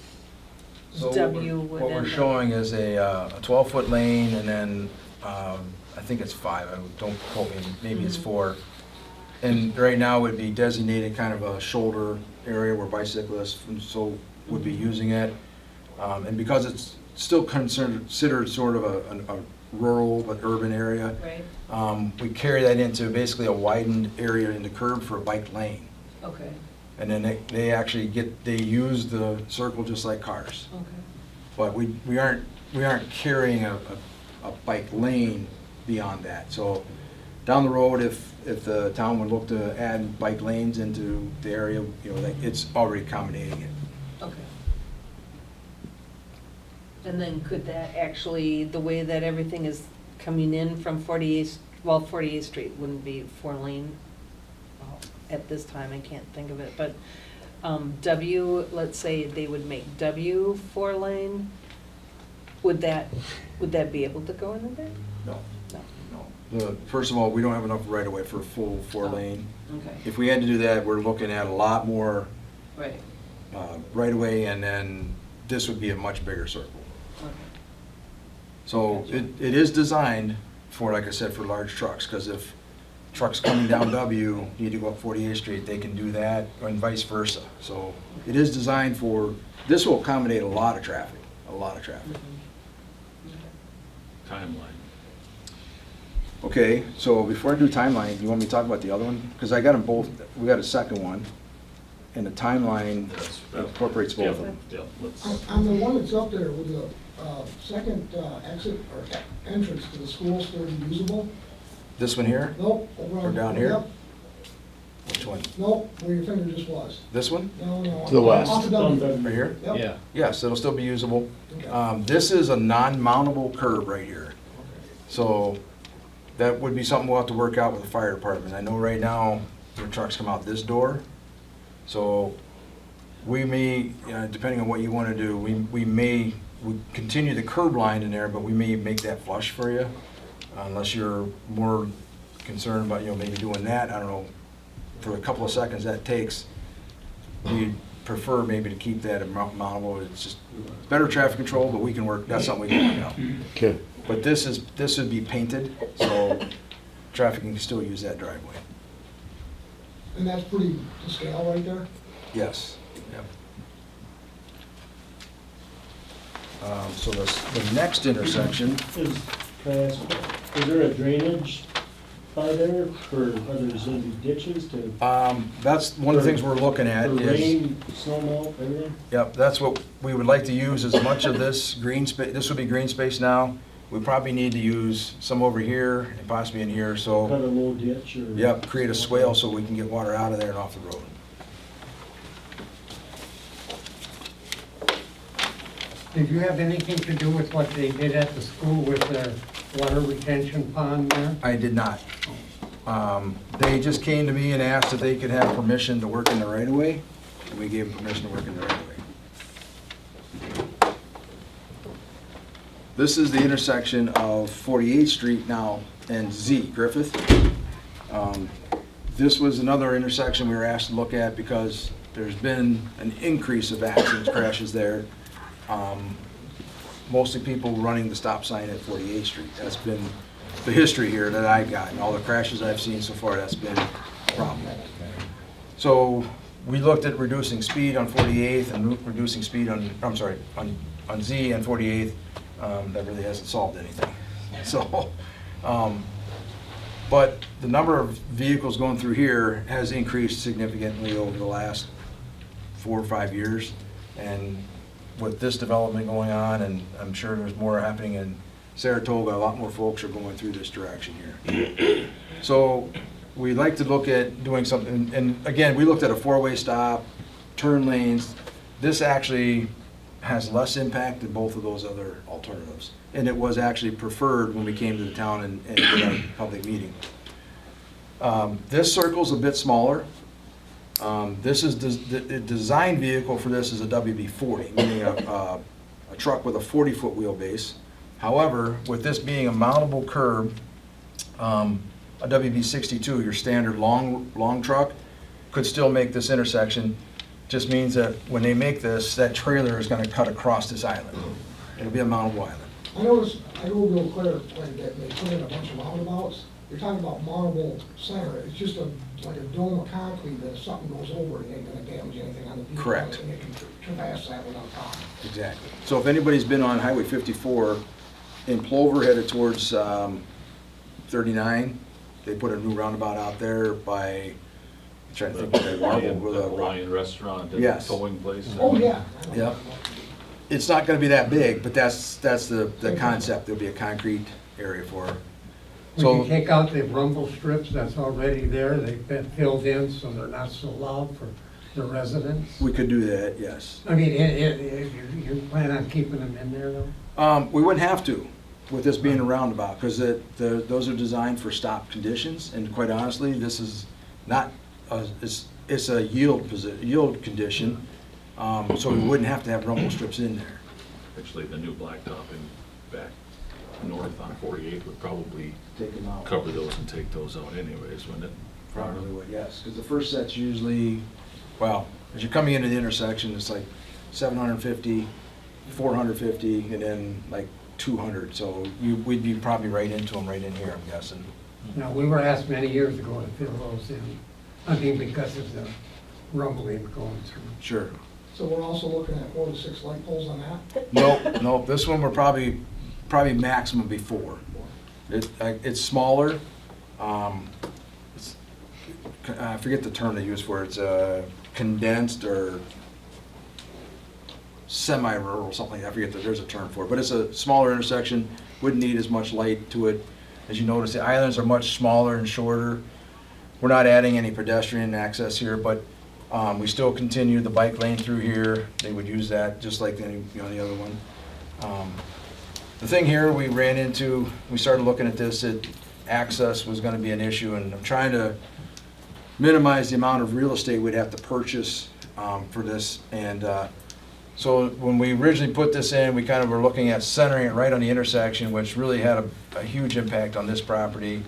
So W would what we're end up- showing is a 12-foot lane, and then I think it's 5, don't quote me, maybe it's 4. And right now would be designated kind of a shoulder area where bicyclists would be using it. And because it's still considered sort of a rural but urban area, Right, we carry that into basically a widened area in the curb for a bike lane. okay, And then they actually they use the circle just like cars. okay. But we aren't carrying a bike lane beyond that. So down the road, if the town would look to add bike lanes into the area, it's already accommodating it. Okay. And then could that actually, the way that everything is coming in from 48th Street wouldn't be 4-lane at this time, I can't think of it, but W, let's say they would make W 4-lane, would that be able to go in there? No. No. First of all, we don't have enough right of way for a full 4-lane. Okay, If we had to do that, we're looking at a lot more right, right of way, and then this would be a much bigger circle. okay. So Gotcha. it is designed for, like I said, for large trucks, because if trucks coming down W need to go up 48th Street, they can do that, and vice versa. So it is designed this will accommodate a lot of traffic, Timeline. Okay, so before I do timeline, you want me to talk about the other one? Because I got them both, we got a second one, and the timeline incorporates both of them. Yeah, let's, On the one that's up there with the second exit or entrance to the school still usable? This one here? Nope. Over Or on- down here? yep. Which one? Nope, where your finger just was. This one? No, no. To the west. Off the W. Right here? Yep. Yes, it'll still be usable. Okay. This is a non-mountable curb right here. So that would be something we'll have to work out with the fire department. I know right now, their trucks come out this door. So we may, depending on what you want to do, we may continue the curb line in there, but we may make that flush for you. Unless you're more concerned about, maybe doing that. I don't know, for a couple of seconds that takes. We prefer maybe to keep that mountable. It's just better traffic control, but we can work, that's something we can work out. Okay. But this would be painted, so traffic can still use that driveway. And that's pretty to scale right there? Yes. Yep. So the next intersection, Can I ask, is there a drainage by there for, whether there's gonna be ditches to, that's one of the things we're looking at for is, rain, snow melt, everything? yep, that's what we would like to use as much of this green space. This would be green space now. We probably need to use some over here and possibly in here, so, Kind of low ditch or? yep, create a swale so we can get water out of there and off the road. Did you have anything to do with what they did at the school with their water retention pond there? I did not. They just came to me and asked if they could have permission to work in the right of way, and we gave them permission to work in the right of way. This is the intersection of 48th Street now and Z, Griffith. This was another intersection we were asked to look at because there's been an increase of accidents, crashes there. Mostly people running the stop sign at 48th Street. That's been the history here that I've gotten. All the crashes I've seen so far, that's been a problem. So we looked at reducing speed on 48th and reducing speed on Z and 48th. That really hasn't solved anything. So, but the number of vehicles going through here has increased significantly over the last 4 or 5 years. And with this development going on, and I'm sure there's more happening in Saratoga, a lot more folks are going through this direction here. So we'd like to look at doing something, and again, we looked at a 4-way stop, turn lanes. This actually has less impact than both of those other alternatives. And it was actually preferred when we came to the town and did our public meeting. This circle's a bit smaller. This is the design vehicle for this is a WB40, meaning a truck with a 40-foot wheelbase. However, with this being a mountable curb, a WB62, your standard long truck, could still make this intersection. Just means that when they make this, that trailer is going to cut across this island. It'll be a mountable island. I noticed, I go real clear, like that they put in a bunch of roundabouts. You're talking about mountable center. It's just like a dome of concrete that if something goes over, it ain't gonna damage anything on the vehicle. Correct. And it can traverse that without problem. Exactly. So if anybody's been on Highway 54 in Plover headed towards 39, they put a new roundabout out there by, I'm trying to think of that marble with a Ryan Restaurant, the Yes. towing place. Oh, yeah. Yep. It's not gonna be that big, but that's the concept. There'll be a concrete area for it. We So, can take out the rumble strips that's already there, they've been filled in, so they're not so loud for the residents. we could do that, yes. I mean, you plan on keeping them in there though? We wouldn't have to with this being a roundabout, because those are designed for stop conditions, and quite honestly, this is not, it's a yield condition, so we wouldn't have to have rumble strips in there. Actually, the new blacktop in back north on 48 would probably Take them out. cover those and take those out anyways, wouldn't it? Probably would, yes, because the first set's usually, well, as you're coming into the intersection, it's like 750, 450, and then like 200, so we'd be probably right into them right in here, I'm guessing. Now, we were asked many years ago to fill those in, I mean, because of the rumbling going through. Sure. So we're also looking at 4 to 6 light poles on that? Nope, this one we're probably maximum be 4. It's smaller. I forget the term they use for it. It's condensed or semi-rural, something. I forget that there's a term for it. But it's a smaller intersection. Wouldn't need as much light to it. As you notice, the islands are much smaller and shorter. we're not adding any pedestrian access here, but we still continue the bike lane through here. They would use that just like any, the other one. The thing here we ran into, we started looking at this, that access was gonna be an issue, and I'm trying to minimize the amount of real estate we'd have to purchase for this. And so when we originally put this in, we kind of were looking at centering it right on the intersection, which really had a huge impact on this property.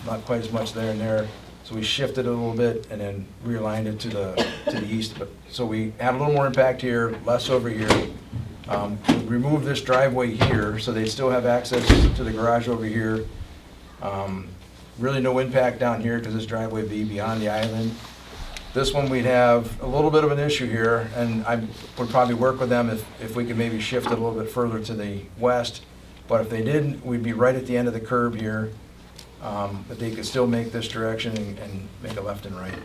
Not quite as much there and there. So we shifted it a little bit and then realigned it to the east. But so we had a little more impact here, less over here. We removed this driveway here, so they still have access to the garage over here. Really no impact down here because this driveway would be beyond the island. This one we'd have a little bit of an issue here, and I would probably work with them if we could maybe shift it a little bit further to the west. But if they didn't, we'd be right at the end of the curb here. But they could still make this direction and make a left and right.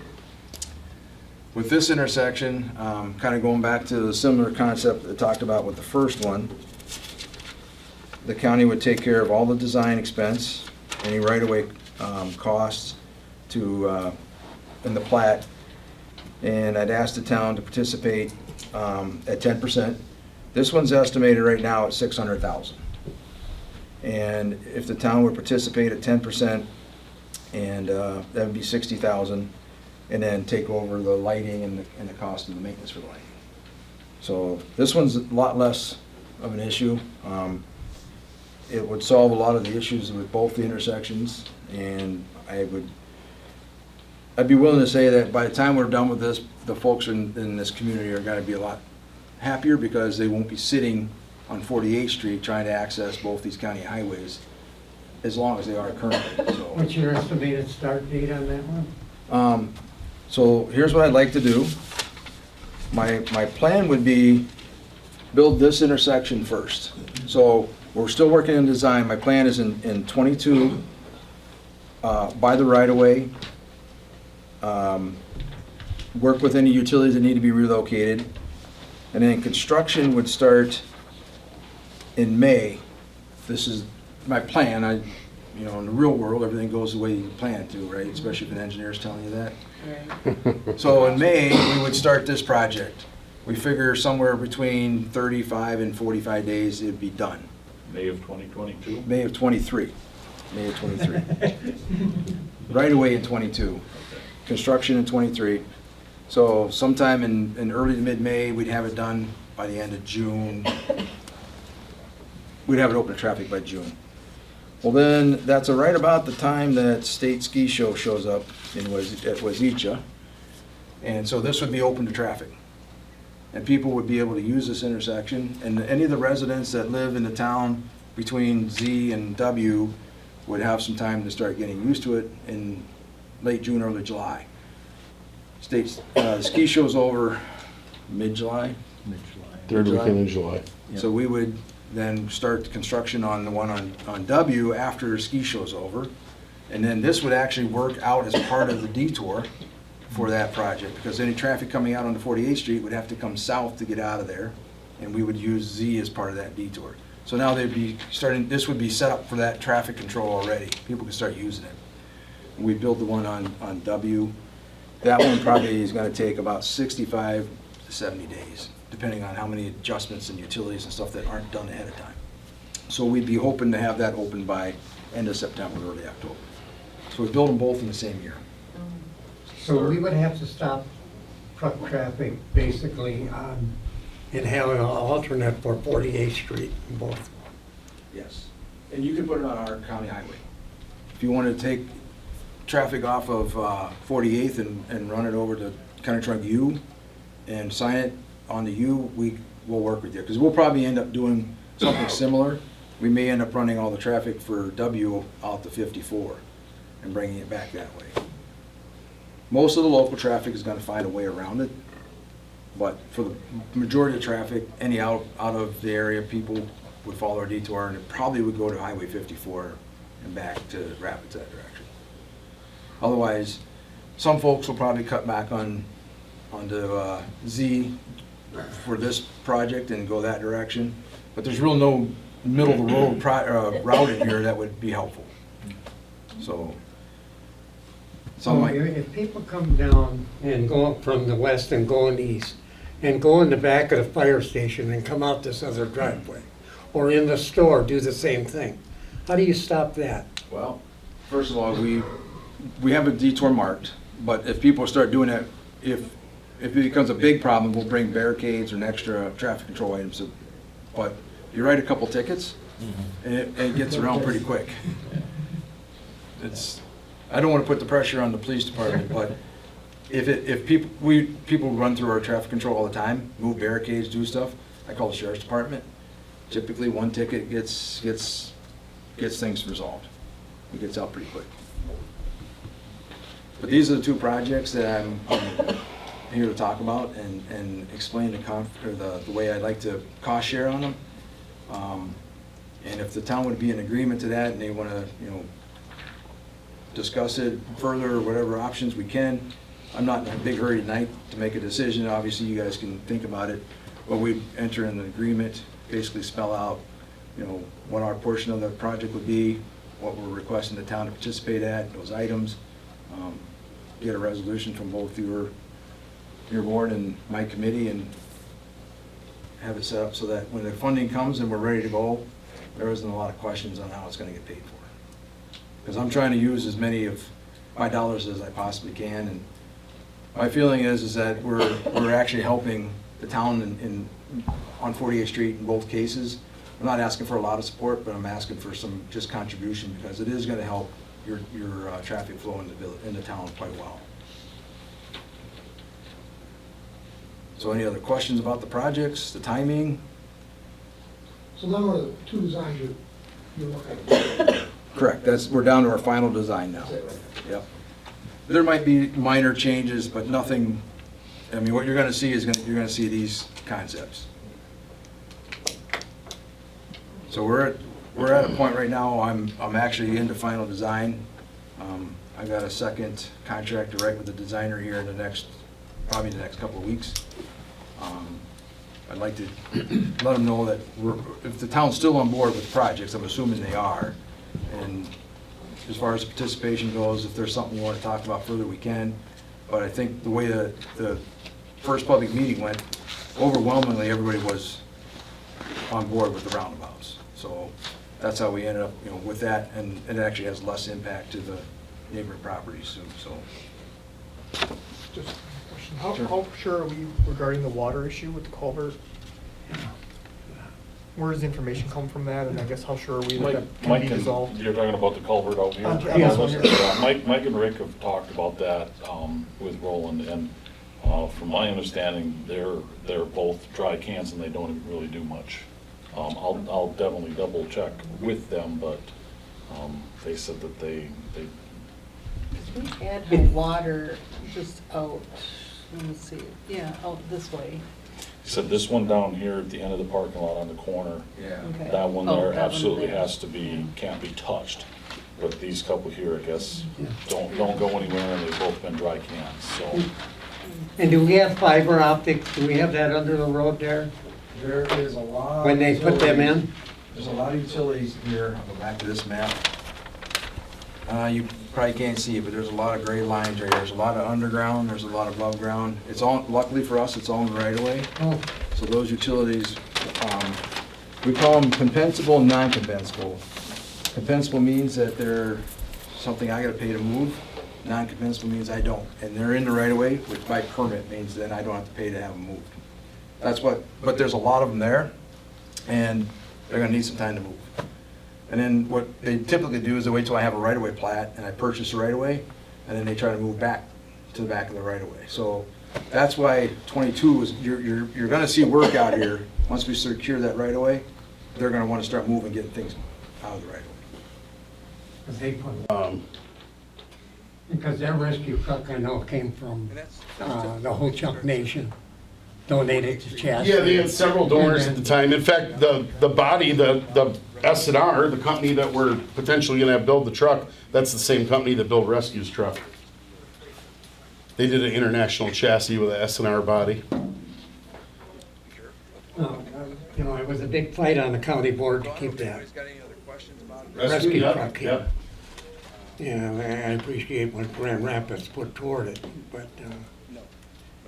With this intersection, kind of going back to the similar concept that I talked about with the first one, the county would take care of all the design expense, any right-of-way costs to in the plat, and I'd ask the town to participate at 10%. This one's estimated right now at $600,000. And if the town would participate at 10%, and that would be $60,000, and then take over the lighting and the cost of the maintenance for the lighting. So this one's a lot less of an issue. It would solve a lot of the issues with both the intersections, and I'd be willing to say that by the time we're done with this, the folks in this community are going to be a lot happier because they won't be sitting on 48th Street trying to access both these county highways as long as they are currently. So, What's your estimated start date on that one? So here's what I'd like to do. My plan would be build this intersection first. So we're still working on design. My plan is in 22, by the right-of-way, work with any utilities that need to be relocated, and then construction would start in May. This is my plan. In the real world, everything goes the way you plan it to, right? Especially if an engineer's telling you that. Right. So in May, we would start this project. We figure somewhere between 35 and 45 days it'd be done. May of 2022? May of 23. May of 23. Right away in 22. Construction in 23. So sometime in early to mid-May, we'd have it done by the end of June. We'd have it open to traffic by June. Well, then, that's right about the time that State Ski Show shows up at Wazeecha. And so this would be open to traffic. And people would be able to use this intersection. And any of the residents that live in the town between Z and W would have some time to start getting used to it in late June, early July. Ski Show's over mid-July. Third weekend in July. So we would then start construction on the one on W after ski show's over. And then this would actually work out as part of the detour for that project, because any traffic coming out onto 48th Street would have to come south to get out of there, and we would use Z as part of that detour. So now they'd be starting, this would be set up for that traffic control already. People could start using it. And we built the one on W. That one probably is gonna take about 65 to 70 days. Depending on how many adjustments and utilities and stuff that aren't done ahead of time. So we'd be hoping to have that open by end of September, early October. So we build them both in the same year. So we would have to stop truck traffic basically on, and have an alternate for 48th Street in both. Yes. And you can put it on our county highway. If you wanted to take traffic off of 48th and run it over to County Truck U and sign it on the U, we'll work with you, because we'll probably end up doing something similar. We may end up running all the traffic for W out to 54 and bringing it back that way. Most of the local traffic is going to find a way around it, but for the majority of traffic, any out of the area, people would follow our detour, and it probably would go to Highway 54 and back to Rapids that direction. Otherwise, some folks will probably cut back onto Z for this project and go that direction, but there's really no middle of the road route in here that would be helpful. So So my, If people come down and go up from the west and going east, and go in the back of the fire station and come out this other driveway, or in the store, do the same thing, how do you stop that? well, first of all, we have a detour marked, but if people start doing that, if it becomes a big problem, we'll bring barricades or an extra traffic control items. But you write a couple tickets, and it gets around pretty quick. I don't want to put the pressure on the police department, but if people run through our traffic control all the time, move barricades, do stuff, I call the sheriff's department. Typically, one ticket gets things resolved. It gets out pretty quick. But these are the two projects that I'm here to talk about and explain the way I'd like to cost share on them. And if the town would be in agreement to that and they want to, discuss it further or whatever options we can. I'm not in a big hurry tonight to make a decision. Obviously, you guys can think about it. But we enter in an agreement, basically spell out, what our portion of the project would be, what we're requesting the town to participate at, those items. Get a resolution from both your board and my committee and have it set up so that when the funding comes and we're ready to go, there isn't a lot of questions on how it's going to get paid for. Because I'm trying to use as many of my dollars as I possibly can, and my feeling is that we're actually helping the town on 48th Street in both cases. I'm not asking for a lot of support, but I'm asking for some just contribution because it is going to help your traffic flow in the town quite well. So any other questions about the projects, the timing? So then what are the two designs you're looking at? Correct. We're down to our final design now. Is that right? Yep. There might be minor changes, but nothing. I mean, what you're going to see is you're going to see these concepts. So we're at a point right now. I'm actually into final design. I've got a second contract to write with the designer here in probably the next couple of weeks. I'd like to let them know that if the town's still on board with projects, I'm assuming they are. And as far as participation goes, if there's something you want to talk about further, we can. But I think the way the first public meeting went, overwhelmingly everybody was on board with the roundabouts. So that's how we ended up, with that, and it actually has less impact to the neighboring properties too. So Just a question. How sure are we regarding the water issue with the culvert? Where does the information come from that, and I guess how sure are we that that can be resolved? You're talking about the culvert out here? Yes. Mike and Rick have talked about that with Roland, and from my understanding, they're both dry cans and they don't really do much. I'll definitely double check with them, but they said that they We had water just out, let me see, yeah, out this way. said this one down here at the end of the parking lot on the corner, yeah. Okay. that one Oh, there that one absolutely there. has to be, can't be touched. But these couple here, I guess, don't go anywhere, and they've both been dry cans, so. And do we have fiber optic, do we have that under the road there? There is a lot. When they put them in? There's a lot of utilities here. I'll go back to this map. You probably can't see it, but there's a lot of gray lines right here. There's a lot of underground, there's a lot of above ground. It's all, luckily for us, it's all in the right of way. Oh, So those utilities, we call them compensable and non-compensable. Compensable means that they're something I gotta pay to move. Non-compensable means I don't. And they're in the right of way, which by permit means then I don't have to pay to have them moved. That's what, but there's a lot of them there, and they're gonna need some time to move. And then what they typically do is they wait till I have a right-of-way plat and I purchase a right-of-way, and then they try to move back to the back of the right-of-way. So that's why 22 is, you're gonna see work out here. Once we secure that right-of-way, they're gonna wanna start moving, getting things out of the right-of-way. because they put, because their rescue truck, I know, came from the Ho Chunk Nation, donated to Chastity. Yeah, they had several donors at the time. In fact, the body, the S&R, the company that we're potentially gonna have build the truck, that's the same company that built Rescue's truck. They did an international chassis with a S&R body. It was a big fight on the county board to keep that rescue Yep, truck yep. here. Yeah, I appreciate what Grand Rapids put toward it, but,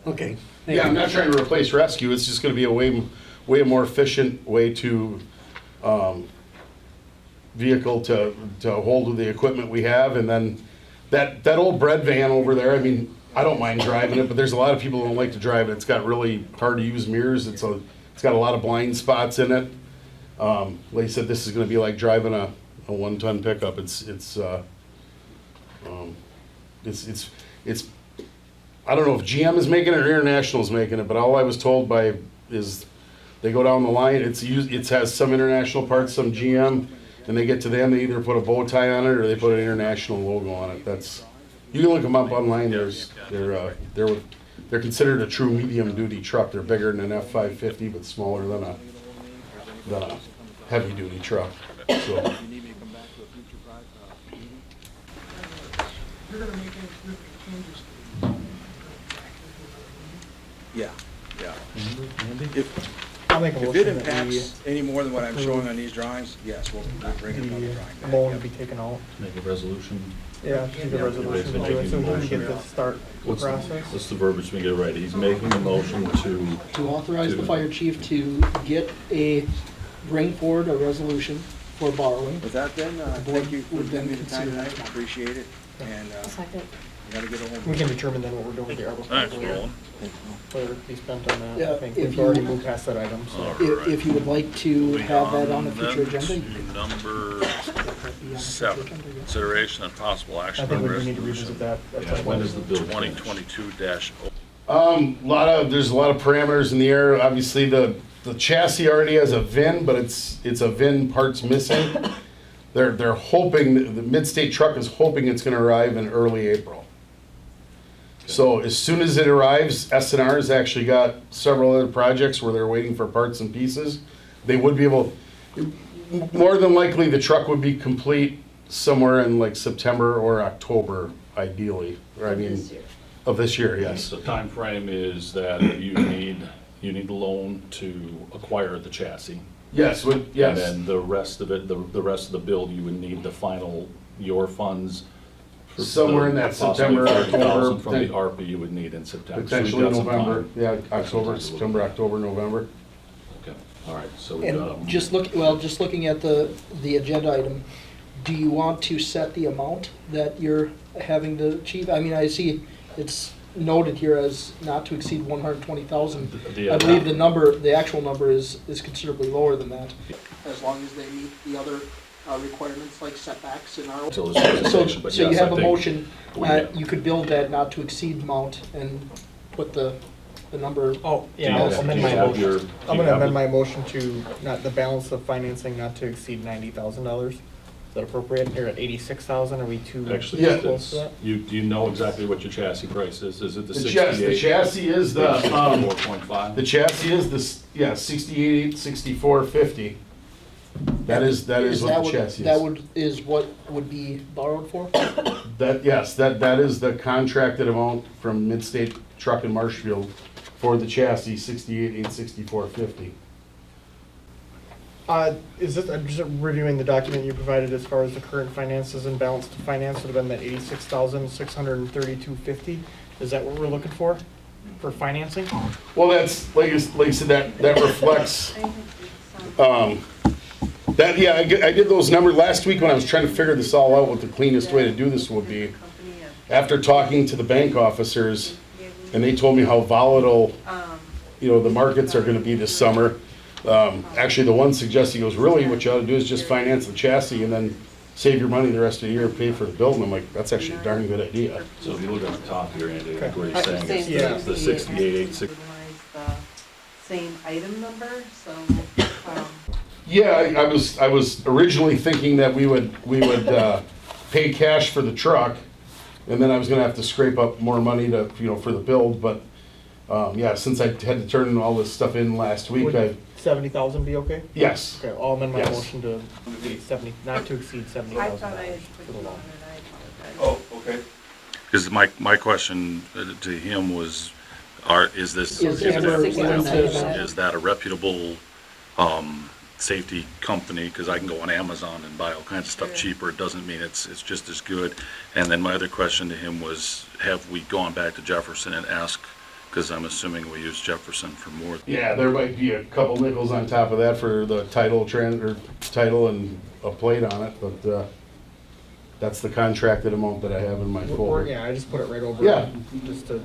okay. Thank Yeah, I'm you. not trying to replace rescue, it's just gonna be a way more efficient way to, vehicle to hold the equipment we have, and then that old bread van over there, I mean, I don't mind driving it, but there's a lot of people who don't like to drive it. It's got really hard to use mirrors, it's got a lot of blind spots in it. Like I said, this is gonna be like driving a 1-ton pickup. It's I don't know if GM is making it or International is making it, but all I was told by is they go down the line, it has some International parts, some GM, and they get to them, they either put a bow tie on it or they put an International logo on it. You can look them up online. They're considered a true medium duty truck. They're bigger than an F-550, but smaller than a heavy duty truck. So. You're gonna make any significant changes Yeah, yeah. I'll make a If it motion that impacts any more than what I'm showing on these drawings, yes, we'll bring another drawing the back. loan Yep. be taken out. Make a resolution. Yeah, do the resolution to do it, so we can get this start the process. What's the verbiage we get right? He's making a motion To authorize the fire chief to bring forward a resolution for borrowing. With that then, thank you for would then giving me the time consider tonight, that. appreciate it, and, Second. we gotta get a hold We of can it. determine then what we're doing with the ARPA Thanks, funds, Roland. whether it be spent on that. Yeah, I think if we've already you- moved past that item, so. If you would like to have that on a future agenda, you can. Number put that be on a future 7, agenda, yeah. consideration and possible I action think on we need to resolution revisit that. Yeah, when is the bill? 2022-0. There's a lot of parameters in the air. Obviously, the chassis already has a VIN, but it's a VIN parts missing. They're hoping, the Mid-State Truck is hoping it's gonna arrive in early April. So as soon as it arrives, S&R's actually got several other projects where they're waiting for parts and pieces. They would be able, more than likely, the truck would be complete somewhere in like September or October, ideally. Or I mean, This year. of this year, yes. The time frame is that you need the loan to acquire the chassis. Yes, yes. And then the rest of it, the rest of the build, you would need the final, your funds. for Somewhere in that possibly September, 30,000 October, from the ARPA you would need in September. So we've Potentially got some November, time. yeah, Some October, time. September, October, November. Okay, all right, so we've got And 'em. just looking at the agenda item, do you want to set the amount that you're having to achieve? I mean, I see it's noted here as not to exceed 120,000. The I believe amount- the actual number is considerably lower than that. As long as they meet the other requirements like setbacks in our. Until this presentation, but So you yes, have I a think motion, we have- you could build that not to exceed amount and put the number. Oh, Do yeah, you I'll have- amend do my you have motion. your- do I'm you gonna have amend the- my motion to not, the balance of financing not to exceed $90,000. Is that appropriate? You're at 86,000, are we too Actually, Yeah. close to that? do you know exactly what your chassis price is? Is it the The 68? chassis is the, 4.5? the chassis is the, yeah, 68, 6450. That is what the chassis is. Is what would be borrowed for? Yes, that is the contracted amount from Mid-State Truck in Marshfield for the chassis, 68, 6450. Is this, I'm just reviewing the document you provided as far as the current finances and balance to finance would have been that 86,632.50. Is that what we're looking for financing? Well, that's, like I said, that reflects, I did those numbers last week when I was trying to figure this all out, what the cleanest way to do this would be. After talking to the bank officers, and they told me how volatile, the markets are gonna be this summer. Actually, the one suggested, he goes, really, what you ought to do is just finance the chassis and then save your money the rest of the year and pay for the build. And I'm like, that's actually a darn good idea. So if you look at the top here, Andy, I think what Okay. he's saying is Yeah. the 68, The same item number, so, Yeah, I was originally thinking that we would pay cash for the truck, and then I was gonna have to scrape up more money to, for the build, but, since I had to turn all this stuff in last week, Would 70,000 be okay? yes. Okay, I'll amend my Yes. motion to exceed 70, not to exceed I $70,000 thought I had for put the it on loan. and I apologize. Oh, okay. Because my question to him was, is Is Amber willing to- is that a reputable safety company, because I can go on Amazon and buy all kinds of stuff cheaper. It doesn't mean it's just as good. And then my other question to him was, have we gone back to Jefferson and asked, because I'm assuming we use Jefferson for more. Yeah, there might be a couple nickels on top of that for the title and a plate on it, but, that's the contracted amount that I have in my folder. Yeah, I just put it right over. Yeah. Just to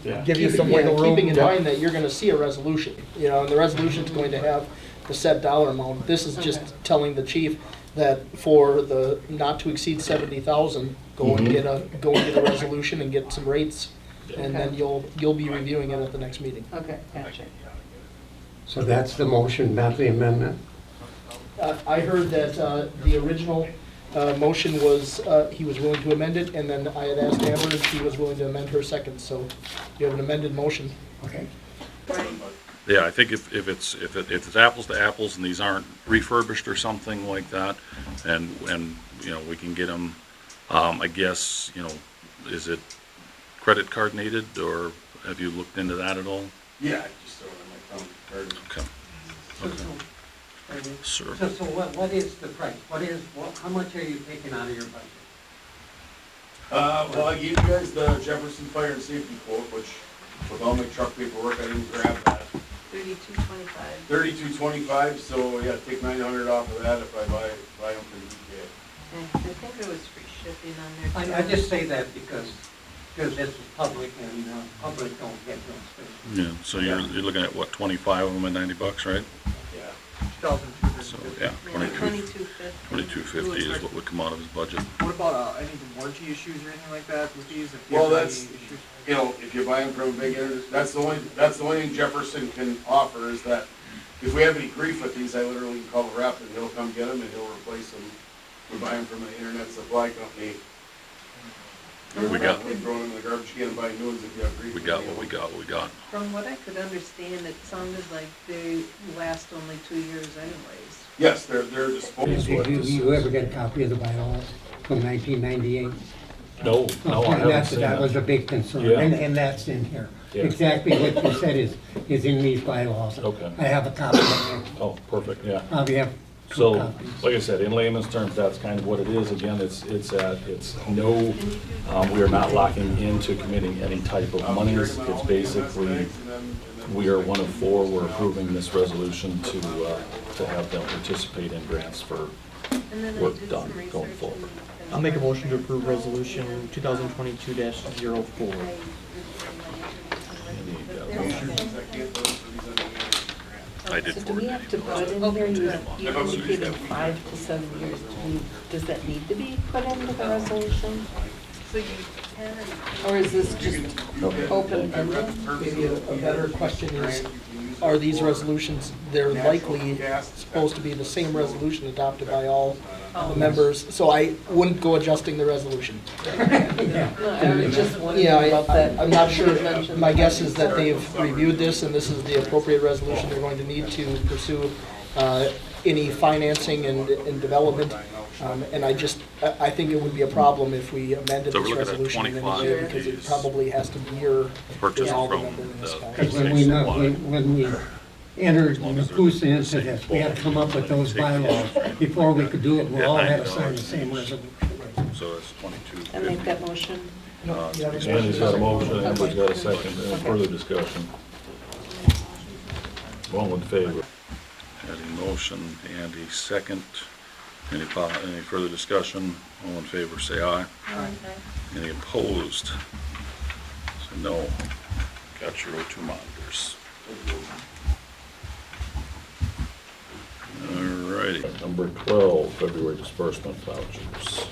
Yeah. give you some wiggle room. Keeping in Yeah. mind that you're gonna see a resolution, you know, and the resolution's going to have the set dollar amount. This is just telling the chief that for the not to exceed 70,000, go and get a resolution and get some rates, and then you'll be reviewing it at the next meeting. Okay, gotcha. So that's the motion, not the amendment? I heard that the original motion was, he was willing to amend it, and then I had asked Amber if she was willing to amend her second, so you have an amended motion. Okay. Yeah, I think if it's apples to apples and these aren't refurbished or something like that, and you know, we can get them, I guess, you know, is it credit card needed, or have you looked into that at all? Yeah, I just throw it in my phone card. Okay. Sir. So what is the price? How much are you taking out of your budget? Well, I gave you guys the Jefferson Fire and Safety quote, which with all my truck paperwork, I didn't grab that. $32.25. $32.25, so yeah, take $900 off of that if I buy them from the I think there was free shipping on there. I just say that because this is public and public don't get those things. Yeah, so you're looking at what, 25 of them at $90, right? Yeah. So, yeah, 2250 is what would come out of his budget. What about any warranty issues or anything like that with these? If you Well, have any that's, issues? you know, if you buy them from a big, that's the only thing Jefferson can offer is that if we have any grief with these, I literally can call the rep and he'll come get them and he'll replace them. We buy them from an internet supply company. We got- We're throwing them in the garbage can and buying new ones if you have grief. We got what we got. From what I could understand, it sounded like they last only 2 years anyways. Yes, they're disposable. Did you ever get a copy of the bylaws from 1998? No, I haven't That seen that. was a big concern, Yeah. and that's in here. Yeah. Exactly what you said is in these bylaws. Okay. I have a copy of it. Oh, perfect, yeah. I'll have two So, copies. like I said, in layman's terms, that's kind of what it is. Again, it's no, we are not locking into committing any type of monies. It's basically, we are one of four, we're approving this resolution to have them participate in grants for And then I work did done some research going forward. and- I'll make a motion to approve resolution 2022-04. I did So do forward we that have to email. put in there, you indicated 5 to 7 years, does that need to be put into the resolution? So you can. Or is this just open-ended? Maybe a better question is, are these resolutions, they're likely supposed to be the same resolution adopted by all the members, so I wouldn't go adjusting the resolution. No, I was just Yeah, wondering about that. I'm not sure, You mentioned- my guess is that they've reviewed this, and this is the appropriate resolution they're going to need to pursue any financing and development. And I think it would be a problem if we amended So this we're looking at resolution in any 25 way, of because it these probably has to mirror Purchased all the from members in this the- county. Because when we entered Nakusa into this, we had to come up with those bylaws before we could do it. We all had to sign the same resolution. So it's 22. I make that motion. Andy's got a motion, Amber's got a second, any further discussion? All in favor? Any motion, Andy second. Any further discussion? All in favor, say aye. Any opposed? Say no. Got your O2 monitors. All righty. Number 12, February disbursement vouchers.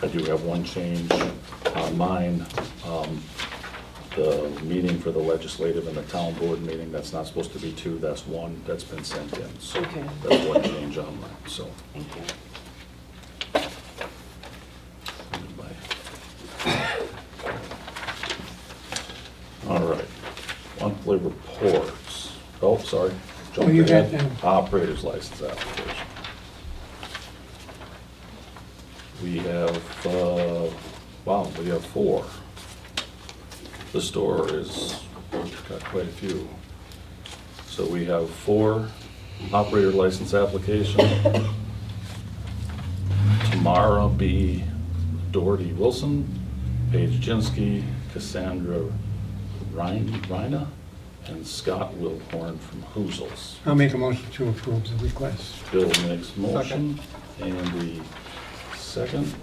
I do have one change on mine. The meeting for the legislative and the town board meeting, that's not supposed to be two, that's one, that's been sent in. So Okay. that's one change on mine, so. Thank you. All right, monthly reports. Oh, sorry. Jumped Oh, you got ahead. them. Operator's license application. We have, we have 4. The store is, got quite a few. So we have 4 operator license applications. Tamara B. Doherty Wilson, Paige Jinsky, Cassandra Reina, and Scott Wilhorn from Hoozles. I'll make a motion to approve the request. Bill makes motion, Andy second.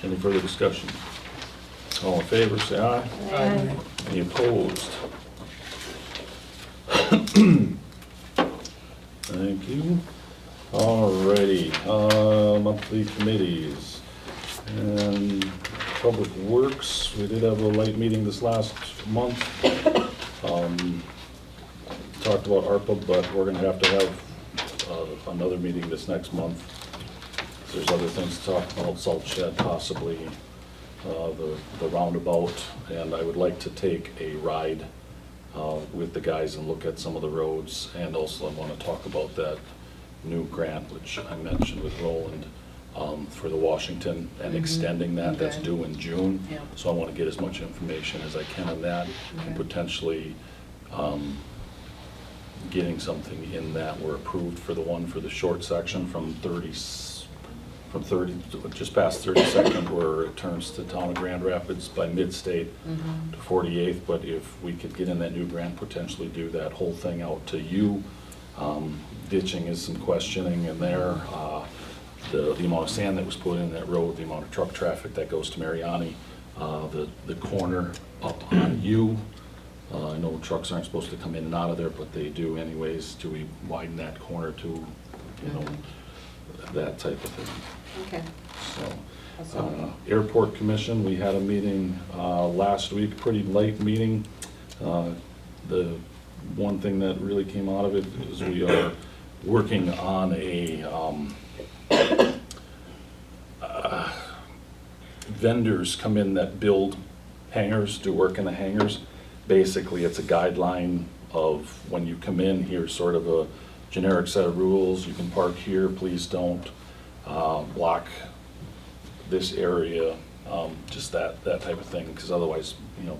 Any further discussion? All in favor, say aye. Aye. Any opposed? Thank you. Alrighty, monthly committees. And Public Works, we did have a light meeting this last month. Talked about ARPA, but we're gonna have to have another meeting this next month. There's other things to talk about, salt shed possibly, the roundabout, and I would like to take a ride with the guys and look at some of the roads, and also I want to talk about that new grant, which I mentioned with Roland, for the Washington, and extending that, that's Okay. due in June. Yeah. So I want to get as much information as I can on that, and Okay. potentially getting something in that. We're approved for the one for the short section from 30, just past 32nd, where it turns to town of Grand Rapids by Mid-State to 48th, but if we could get in that new grant, potentially do that whole thing out to you. Ditching is some questioning in there. The amount of sand that was put in that road, the amount of truck traffic that goes to Mariani, the corner up on you. I know trucks aren't supposed to come in and out of there, but they do anyways. Do we widen that corner to, that type of thing? Okay. So, Airport Commission, we had a meeting last week, pretty light meeting. The one thing that really came out of it is we are working on a vendors come in that build hangars, do work in the hangars. Basically, it's a guideline of when you come in, here's sort of a generic set of rules. You can park here, please don't block this area, just that type of thing, because otherwise,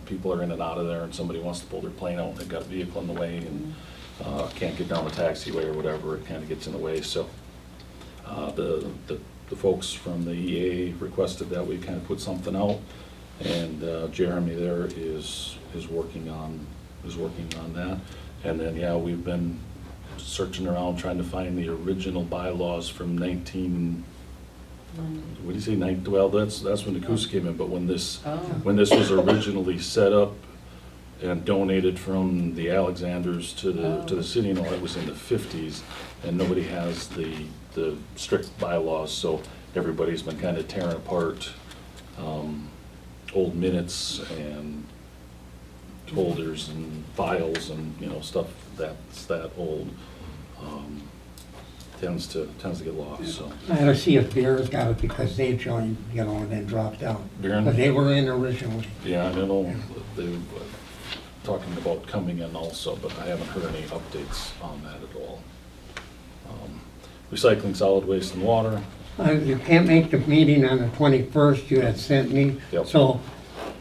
people are in and out of there and somebody wants to pull their plane out and they've got a vehicle in the way and can't get down the taxiway or whatever, it kind of gets in the way. So the folks from the EA requested that we kind of put something out, and Jeremy there is working on that. And then, we've been searching around trying to find the original bylaws from 19, what do you say, well, that's when the Coos came in, but when this was originally set up and donated from the Alexanders to the city, it was in the 50s, and nobody has the strict bylaws, so everybody's been kind of tearing apart old minutes and folders and files and, stuff that's that old, tends to get lost, so. I had to see if Bear's got it because they joined, and then dropped out. Bear? But they were in originally. Yeah, I don't know, they were talking about coming in also, but I haven't heard any updates on that at all. Recycling, solid waste, and water. You can't make the meeting on the 21st, you had sent me. Yep. So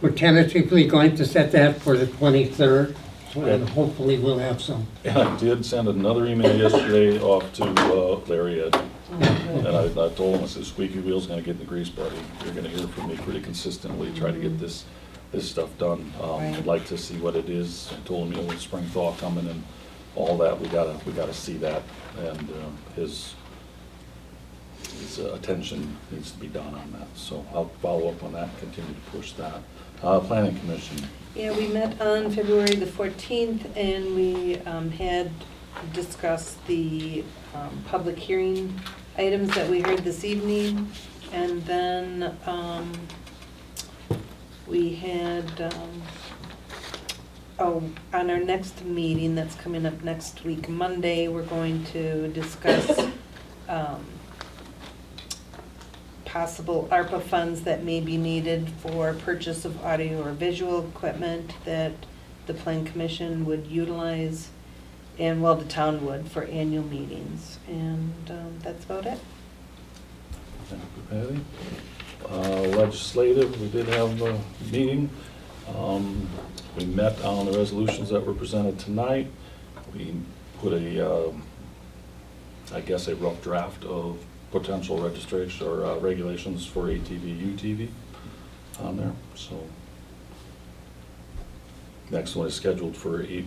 we're tentatively going to set that for the 23rd, and hopefully we'll have some. And I did send another email yesterday off to Larry Ed. And I told him, I said, squeaky wheel's gonna get in the grease, buddy. You're gonna hear from me pretty consistently, try to get this stuff done. I'd like to see what it is. I told him, with spring thaw coming and all that, we gotta see that. And his attention needs to be done on that. So I'll follow up on that, continue to push that. Planning Commission. Yeah, we met on February the 14th, and we had discussed the public hearing items that we heard this evening. And then we had, on our next meeting that's coming up next week, Monday, we're going to discuss possible ARPA funds that may be needed for purchase of audio or visual equipment that the Plan Commission would utilize, and the town would, for annual meetings. And that's about it. Thank you, Patty. Legislative, we did have a meeting. We met on the resolutions that were presented tonight. We put a, I guess, a rough draft of potential registration or regulations for ATV, UTV on there, so. Next one is scheduled for the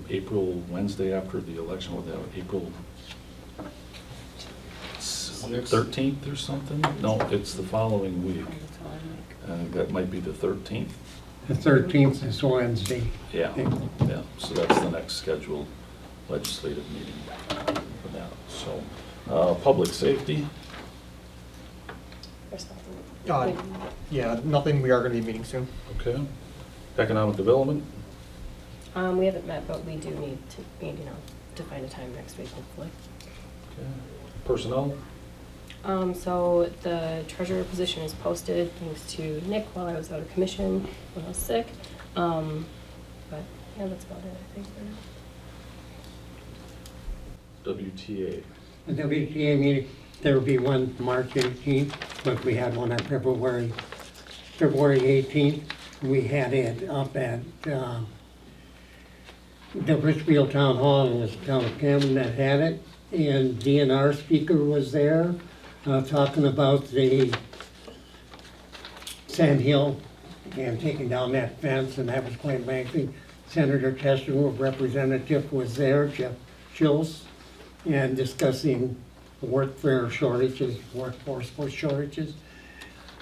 April Wednesday after the election, with April 13th or something? No, it's the following week. I think that might be the 13th. The 13th is Wednesday. Yeah, yeah, so that's the next scheduled legislative meeting for that. So, public safety, Yeah, nothing, we are gonna be meeting soon. okay. Economic development, We haven't met, but we do need to find a time next week, hopefully. okay. Personnel, So the treasurer position is posted thanks to Nick while I was out of commission when I was sick. But yeah, that's about it, I think, for now. WTA, The WTA meeting, there will be one March 18th, but we had one on February 18th. We had it up at the Richfield Town Hall, and it was Town of Camden that had it. And DNR speaker was there, talking about the Sand Hill and taking down that fence, and that was quite amazing. Senator Tester, representative, was there, Jeff Schultz, and discussing workforce shortages.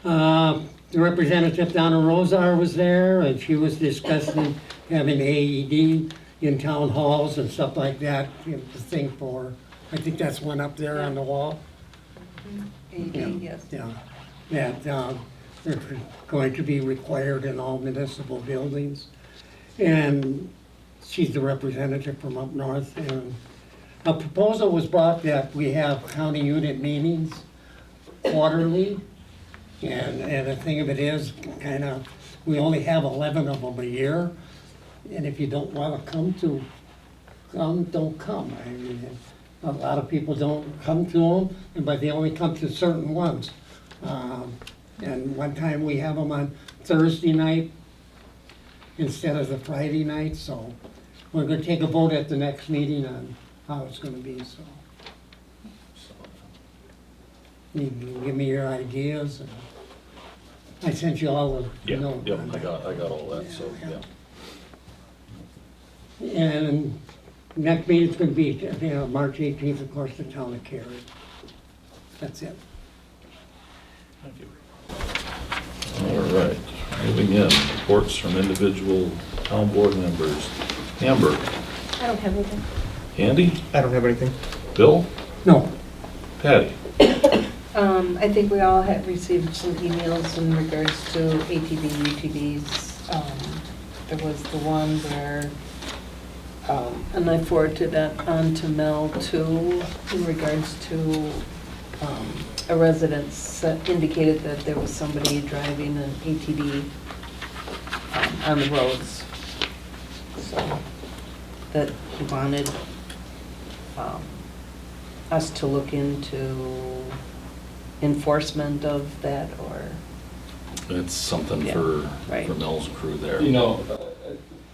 The representative down in Rosar was there, and she was discussing having AED in town halls and stuff like that. The thing for, I think that's one up there on the wall. AD, yes. Yeah, that they're going to be required in all municipal buildings. And she's the representative from up north. And a proposal was brought that we have county unit meetings quarterly. And the thing of it is, we only have 11 of them a year. And if you don't want to come, don't come. I mean, a lot of people don't come to them, but they only come to certain ones. And one time we have them on Thursday night instead of the Friday night, so we're gonna take a vote at the next meeting on how it's gonna be, so. You can give me your ideas, and I sent you all the yeah, note yep, on I that. got all that, so, yeah. And next meeting's gonna be, March 18th, of course, the town of Cary. That's it. Thank you. All right, moving in, reports from individual town board members. Amber, I don't have anything. Andy, I don't have anything. Bill, No, Patty. I think we all have received some emails in regards to ATV, UTVs. There was the one where, and I forwarded that on to Mel too, in regards to a resident indicated that there was somebody driving an ATV on the roads. So that he wanted us to look into enforcement of that, or, It's something Yeah, for right. Mel's crew there. You know,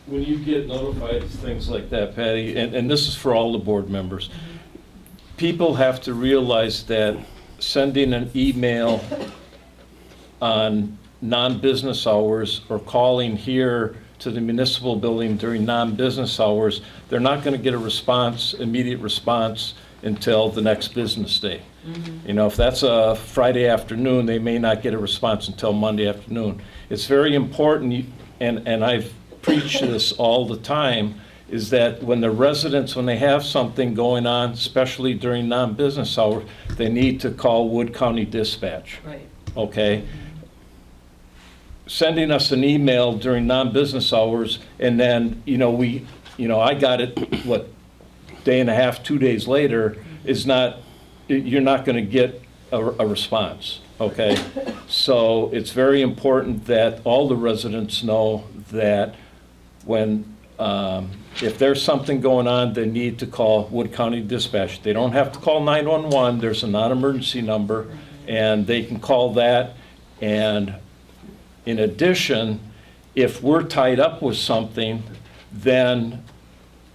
when you get notified of things like that, Patty, and this is for all the board members, people have to realize that sending an email on non-business hours or calling here to the municipal building during non-business hours, they're not gonna get a response, immediate response, until the next business day. You know, if that's a Friday afternoon, they may not get a response until Monday afternoon. It's very important, and I've preached this all the time, is that when the residents, when they have something going on, especially during non-business hours, they need to call Wood County Dispatch, right. okay? Sending us an email during non-business hours, and then, I got it, day and a half, 2 days later, is not, you're not gonna get a response, okay? So it's very important that all the residents know that when, if there's something going on, they need to call Wood County Dispatch. They don't have to call 911, there's a non-emergency number, and they can call that. And in addition, if we're tied up with something, then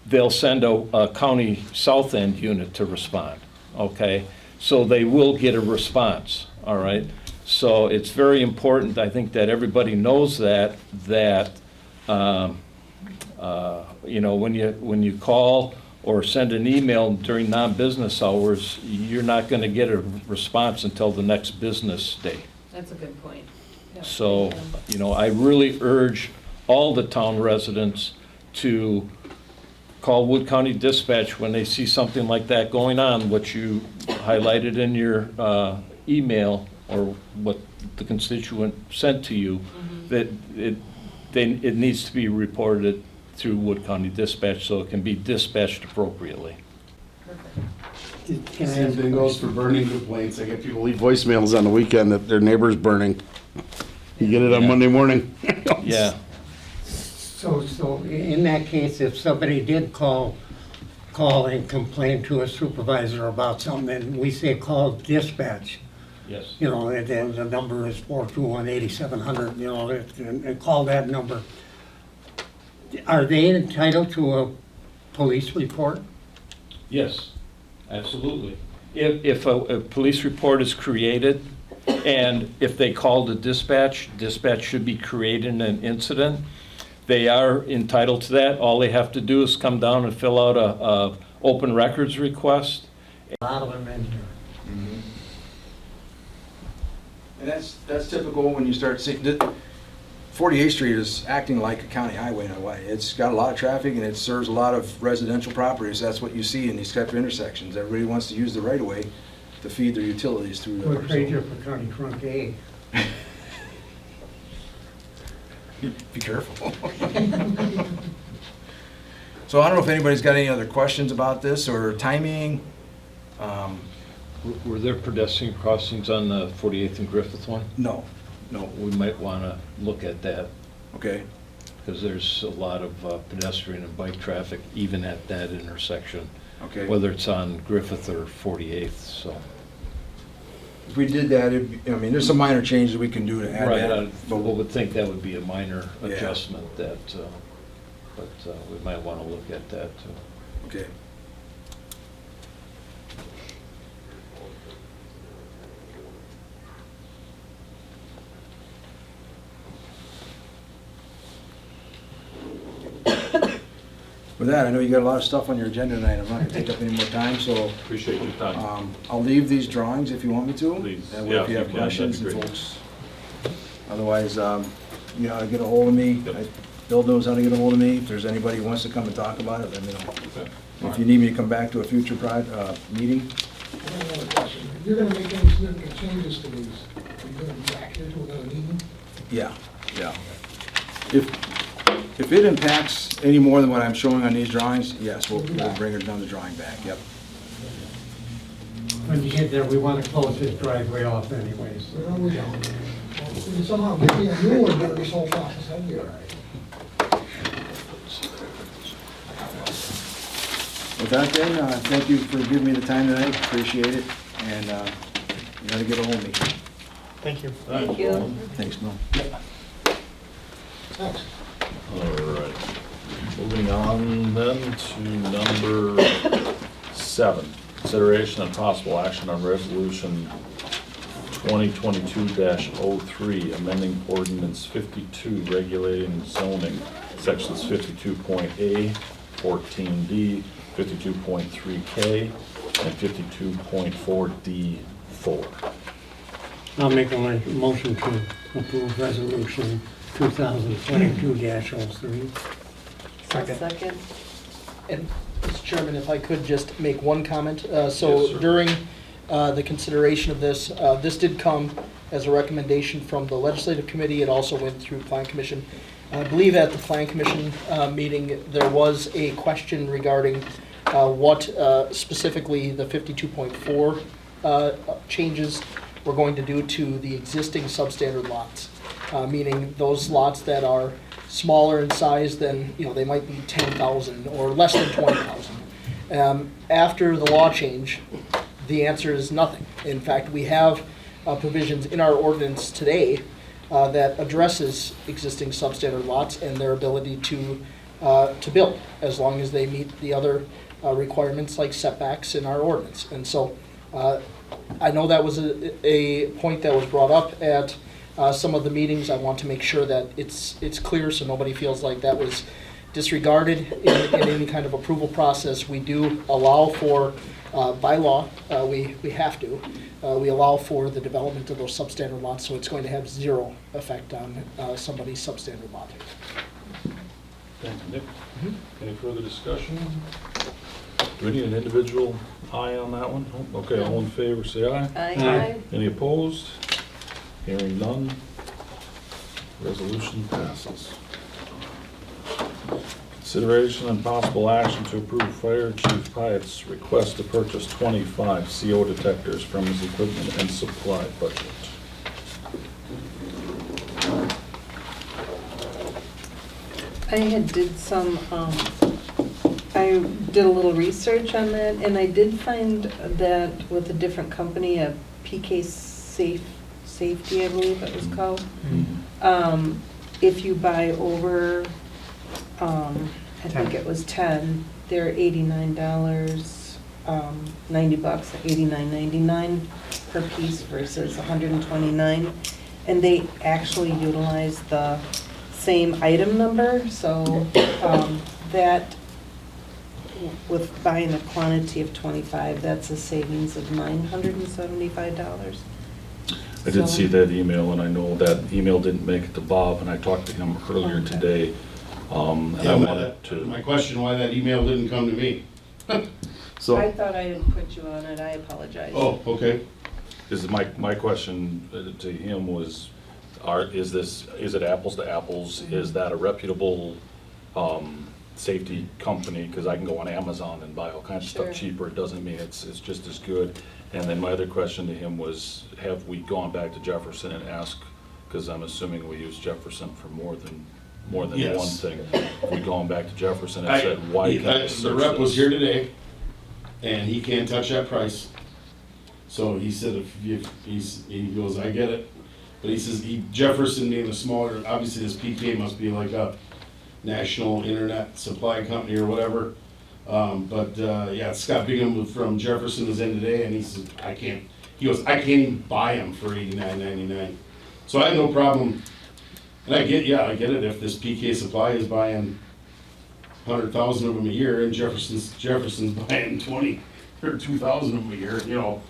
they'll send a county south end unit to respond, okay? So they will get a response, all right? So it's very important, I think, that everybody knows that, you know, when you call or send an email during non-business hours, you're not gonna get a response until the next business day. That's a good point. Yeah. So, you know, I really urge all the town residents to call Wood County Dispatch when they see something like that going on, what you highlighted in your email or what the constituent sent to you, that it needs to be reported through Wood County Dispatch so it can be dispatched appropriately. Same thing goes for burning complaints. I get people leave voicemails on the weekend that their neighbor's burning. You get it on Monday morning. Yeah. So in that case, if somebody did call and complain to a supervisor about something, and we say call dispatch, Yes. you know, and then the number is 421-8700, you know, and call that number. Are they entitled to a police report? Yes, absolutely. If a police report is created, and if they call the dispatch should be creating an incident. They are entitled to that. All they have to do is come down and fill out a open records request. A lot of them in here. And that's typical when you start seeing, 48th Street is acting like a county highway in a way. It's got a lot of traffic and it serves a lot of residential properties. That's what you see in these type of intersections. Everybody wants to use the right of way to feed their utilities through there. We're trade for County Trunk A. Be careful. So I don't know if anybody's got any other questions about this or timing. Were there pedestrian crossings on the 48th and Griffith one? No. We might want to look at that. Okay. Because there's a lot of pedestrian and bike traffic even at that intersection. Okay. Whether it's on Griffith or 48th, so. If we did that, I mean, there's some minor changes we can do to add Right, that. I would think that would be a minor Yeah. adjustment that, but we might want to look at that too. Okay. With that, I know you got a lot of stuff on your agenda tonight. I'm not gonna take up any more time, so Appreciate your time. I'll leave these drawings if you want me to. Please. That way Yeah, if you if have you can, that'd be questions, and great. folks. Otherwise, you know, get a hold of me. Yep. Bill knows how to get a hold of me. If there's anybody who wants to come and talk about it, let me know. Okay. If you need me to come back to a future meeting, I have another question. If you're gonna make any significant changes to these, are you gonna be back here to another meeting? yeah. If it impacts any more than what I'm showing on these drawings, yes, we'll bring it down the drawing back, yep. When you get there, we want to close this driveway off anyways. No, we don't. If you somehow give me a new one during this whole process, that'd be all right. With that then, thank you for giving me the time tonight, appreciate it, and you gotta get a hold of me. Thank you. Thank you. Thanks, Bill. Thanks. All right. Moving on then to number 7, consideration and possible action on resolution 2022-03, amending ordinance 52, regulating zoning, sections 52.A, 14D, 52.3K, and 52.4D4. I'll make a motion to approve resolution 2022-03. Second. And, Mr. Chairman, if I could just make one comment. So Yes, sir. during the consideration of this, this did come as a recommendation from the Legislative Committee. It also went through Plan Commission. I believe at the Plan Commission meeting, there was a question regarding what specifically the 52.4 changes we're going to do to the existing substandard lots. Meaning those lots that are smaller in size than, you know, they might be 10,000 or less than 20,000. After the law change, the answer is nothing. In fact, we have provisions in our ordinance today that addresses existing substandard lots and their ability to build, as long as they meet the other requirements like setbacks in our ordinance. And so I know that was a point that was brought up at some of the meetings. I want to make sure that it's clear so nobody feels like that was disregarded in any kind of approval process. We do allow for, by law, we have to, we allow for the development of those substandard lots, so it's going to have zero effect on somebody's substandard lot. Thank you, Nick. Any further discussion? Do we need an individual aye on that one? Oh, okay, all in favor, say aye. Aye. Any opposed? Hearing none. Resolution passes. Consideration and possible action to approve Fire Chief Pyatt's request to purchase 25 CO detectors from his equipment and supply budget. I had did some, I did a little research on that, and I did find that with a different company, a PK Safety, I believe it was called. If you buy over, I think it was 10, they're $89, $90, $89.99 per piece versus $129. And they actually utilize the same item number, so that, with buying a quantity of 25, that's a savings of $975. I did see that email, and I know that email didn't make it to Bob, and I talked to him earlier today. And I wanted to. My question, why that email didn't come to me? So. I thought I didn't put you on it, I apologize. Oh, okay. This is my question to him was, is it apples to apples? Is that a reputable safety company? Because I can go on Amazon and buy all kinds of stuff cheaper. It doesn't mean it's just as good. And then my other question to him was, have we gone back to Jefferson and asked, because I'm assuming we use Jefferson for more than one thing. Have we gone back to Jefferson and said, why can't we search the rep was this? here today, and he can't touch that price. So he said, he goes, I get it. But he says, Jefferson being a smaller, obviously this PK must be like a national internet supply company or whatever. Yeah, Scott Bingham from Jefferson was in today, and he says, I can't even buy them for $89.99. So I have no problem, and I get it, if this PK Supply is buying 100,000 of them a year, and Jefferson's buying 20 or 2,000 of them a year, you know.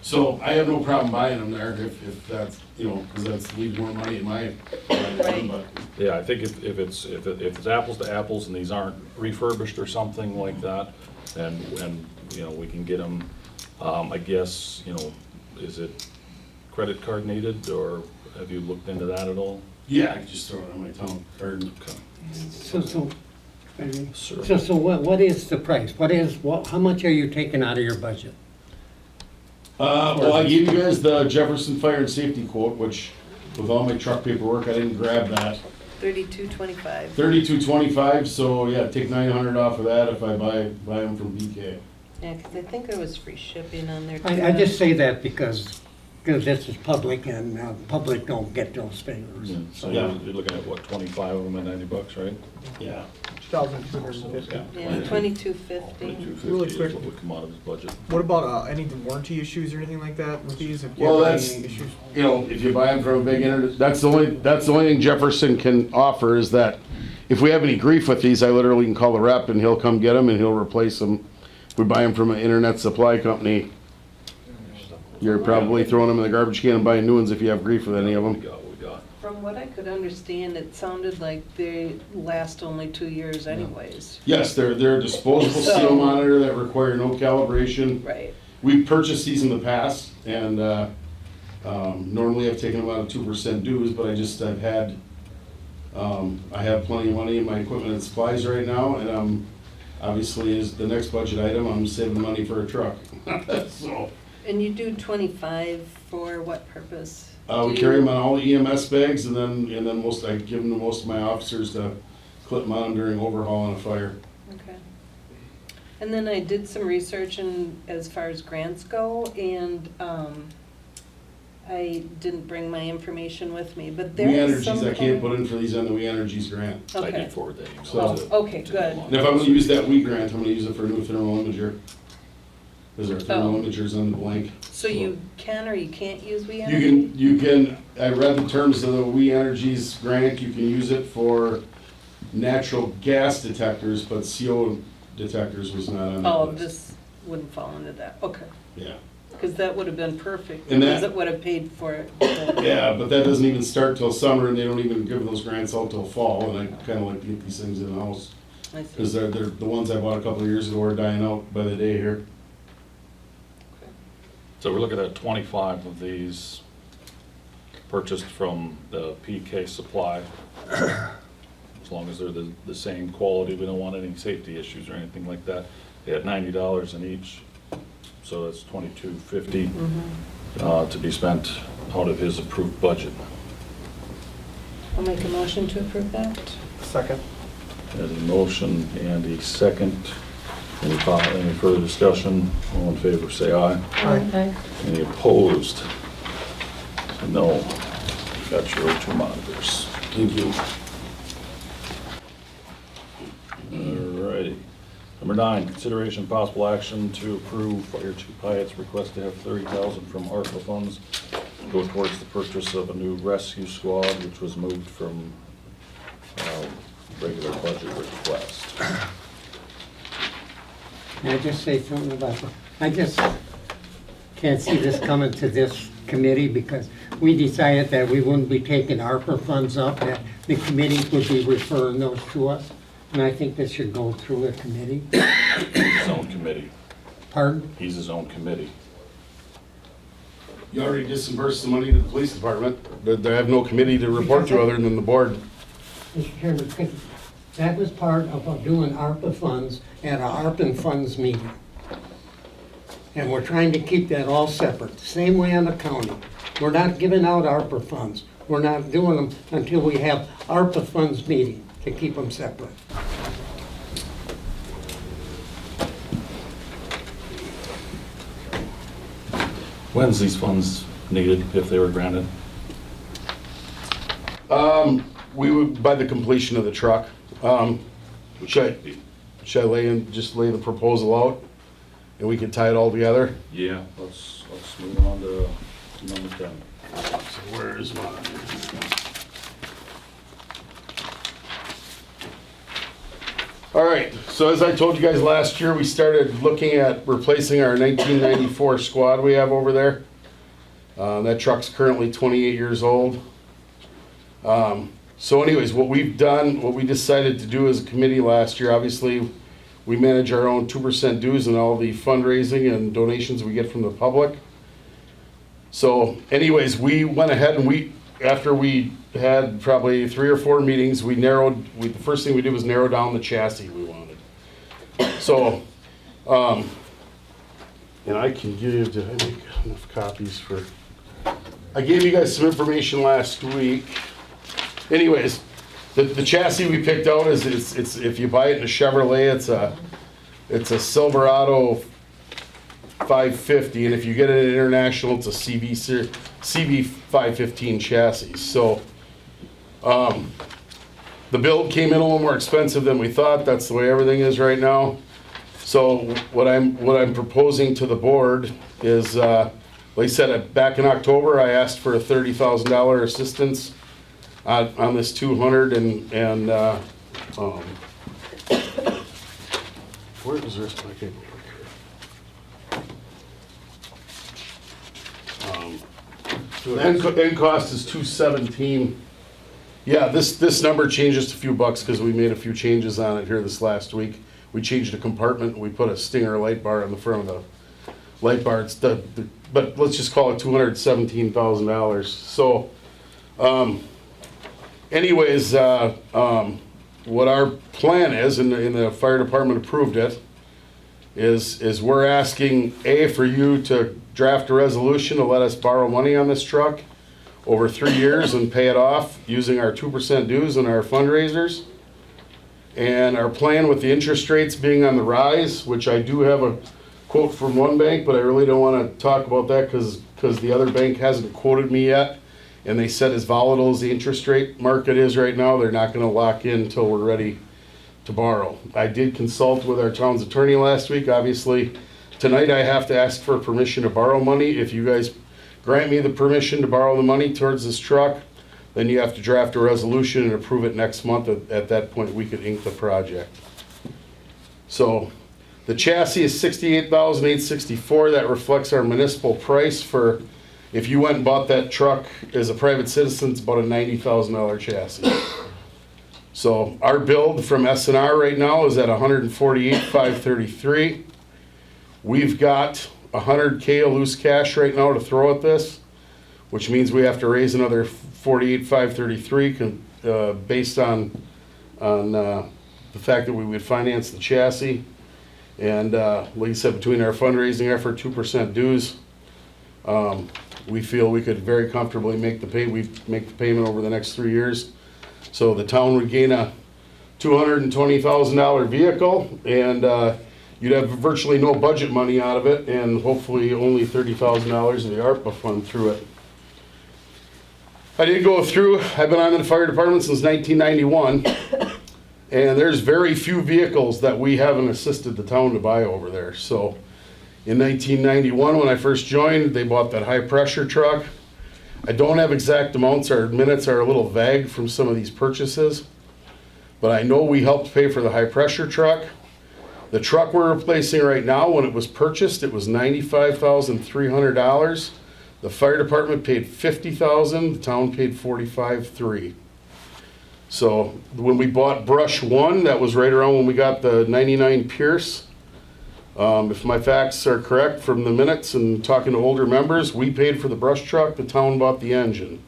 So I have no problem buying them there if that's, you know, because that's leaves more money in my mind, but. Yeah, I think if it's apples to apples and these aren't refurbished or something like that, and you know, we can get them, I guess, you know, is it credit card needed, or have you looked into that at all? Yeah, I can just throw it on my town card. So what is the price? How much are you taking out of your budget? Well, I gave you guys the Jefferson Fire and Safety quote, which with all my truck paperwork, I didn't grab that. $32.25. $32.25, so yeah, take $900 off of that if I buy them from BK. Yeah, because I think there was free shipping on there too. I just say that because this is public and public don't get those favors. Yeah, so you're looking at what, 25 of them at $90, right? Yeah. 2,250. Yeah, $22.50. Really is quick. what would come out of his budget. What about any warranty issues or anything like that with these? If you Well, have that's, any issues? you know, if you buy them from a big internet, that's the only thing Jefferson can offer is that if we have any grief with these, I literally can call the rep and he'll come get them and he'll replace them. If we buy them from an internet supply company, you're probably throwing them in the garbage can and buying new ones if you have grief with any of them. From what I could understand, it sounded like they last only 2 years anyways. Yes, they're a disposable steel monitor that require no calibration. Right. We've purchased these in the past, and normally I've taken about a 2% dues, but I have plenty of money in my equipment and supplies right now, and obviously is the next budget item, I'm saving money for a truck. So. And you do 25 for what purpose? We carry them on all the EMS bags, and then I give them to most of my officers to clip them on during overhaul on a fire. Okay. And then I did some research as far as grants go, and I didn't bring my information with me, but We there is Energies, some. I can't put in for these on the We Energies grant. I Okay. did forward that email. So- to- Okay, to good. them. And if I'm gonna use that We grant, I'm gonna use it for a new thermal imager. Because our thermal Oh. imager's on the blank. So you can or you can't use We You Energy? you can, I read the terms of the We Energies grant, you can use it for natural gas detectors, but CO detectors was not on that Oh, list. this wouldn't fall into that, okay. Yeah. Because that would have been perfect, And because that- it would have paid for it. Yeah, but that doesn't even start till summer, and they don't even give those grants out till fall, and I kinda like to get these things in-house. I see. Because they're, the ones I bought a couple of years ago are dying out by the day here. So we're looking at 25 of these purchased from the PK Supply. As long as they're the same quality, we don't want any safety issues or anything like that. They had $90 in each, so that's $22.50 to be spent out of his approved budget. I'll make a motion to approve that. Second. There's a motion and a second. Any further discussion? All in favor, say aye. Aye. Any opposed? No. Got your O2 monitors. Thank you. Alrighty. Number 9, consideration possible action to approve Fire Chief Hyatt's request to have $30,000 from ARPA funds go towards the purchase of a new rescue squad, which was moved from regular budget request. Can I just say something about that? I just can't see this coming to this committee because we decided that we wouldn't be taking ARPA funds up, that the committee would be referring those to us. And I think this should go through a committee. His own committee. Pardon? He's his own committee. You already disbursed the money to the police department. They have no committee to report to other than the board. Mr. Chairman, because that was part of doing ARPA funds at our ARPA funds meeting. And we're trying to keep that all separate, the same way on the county. We're not giving out ARPA funds. We're not doing them until we have ARPA funds meeting to keep them separate. When's these funds needed, if they were granted? We would, by the completion of the truck. Should I just lay the proposal out and we can tie it all together? Yeah, let's move on to number 10. So where is mine? All right, so as I told you guys last year, we started looking at replacing our 1994 squad we have over there. That truck's currently 28 years old. So anyways, what we've done, what we decided to do as a committee last year, obviously, we manage our own 2% dues and all the fundraising and donations we get from the public. So anyways, we went ahead and after we had probably 3 or 4 meetings, the first thing we did was narrow down the chassis we wanted. So, and I can give, did I make enough copies for, I gave you guys some information last week. Anyways, the chassis we picked out is, it's if you buy it in a Chevrolet, it's a Silverado 550, and if you get it in International, it's a CB 515 chassis. So, the build came in a little more expensive than we thought. That's the way everything is right now. So what I'm proposing to the board is, like I said, back in October, I asked for a $30,000 assistance on this 200 and where is the rest of my paperwork here? End cost is 217. Yeah, this number changed just a few bucks because we made a few changes on it here this last week. We changed a compartment. We put a Stinger light bar on the front of the light bar. It's but let's just call it $217,000. So, anyways, what our plan is, and the fire department approved it, is we're asking for you to draft a resolution to let us borrow money on this truck over 3 years and pay it off using our 2% dues and our fundraisers. And our plan with the interest rates being on the rise, which I do have a quote from one bank, but I really don't wanna talk about that because the other bank hasn't quoted me yet. And they said as volatile as the interest rate market is right now, they're not gonna lock in until we're ready to borrow. I did consult with our town's attorney last week. Obviously, tonight I have to ask for permission to borrow money. If you guys grant me the permission to borrow the money towards this truck, then you have to draft a resolution and approve it next month. At that point, we could ink the project. So the chassis is $68,864. That reflects our municipal price for, if you went and bought that truck as a private citizen, it's about a $90,000 chassis. So our build from S&R right now is at $148,533. We've got $100K of loose cash right now to throw at this, which means we have to raise another $48,533 based on the fact that we would finance the chassis. And like I said, between our fundraising effort, 2% dues, we feel we could very comfortably make the payment over the next 3 years. So the town would gain a $220,000 vehicle, and you'd have virtually no budget money out of it, and hopefully only $30,000 of the ARPA fund through it. I did go through, I've been on the fire department since 1991, and there's very few vehicles that we haven't assisted the town to buy over there. So in 1991, when I first joined, they bought that high pressure truck. I don't have exact amounts, our minutes are a little vague from some of these purchases, but I know we helped pay for the high pressure truck. The truck we're replacing right now, when it was purchased, it was $95,300. The fire department paid $50,000, the town paid $45,300. So when we bought Brush 1, that was right around when we got the 99 Pierce. If my facts are correct from the minutes and talking to older members, we paid for the brush truck, the town bought the engine.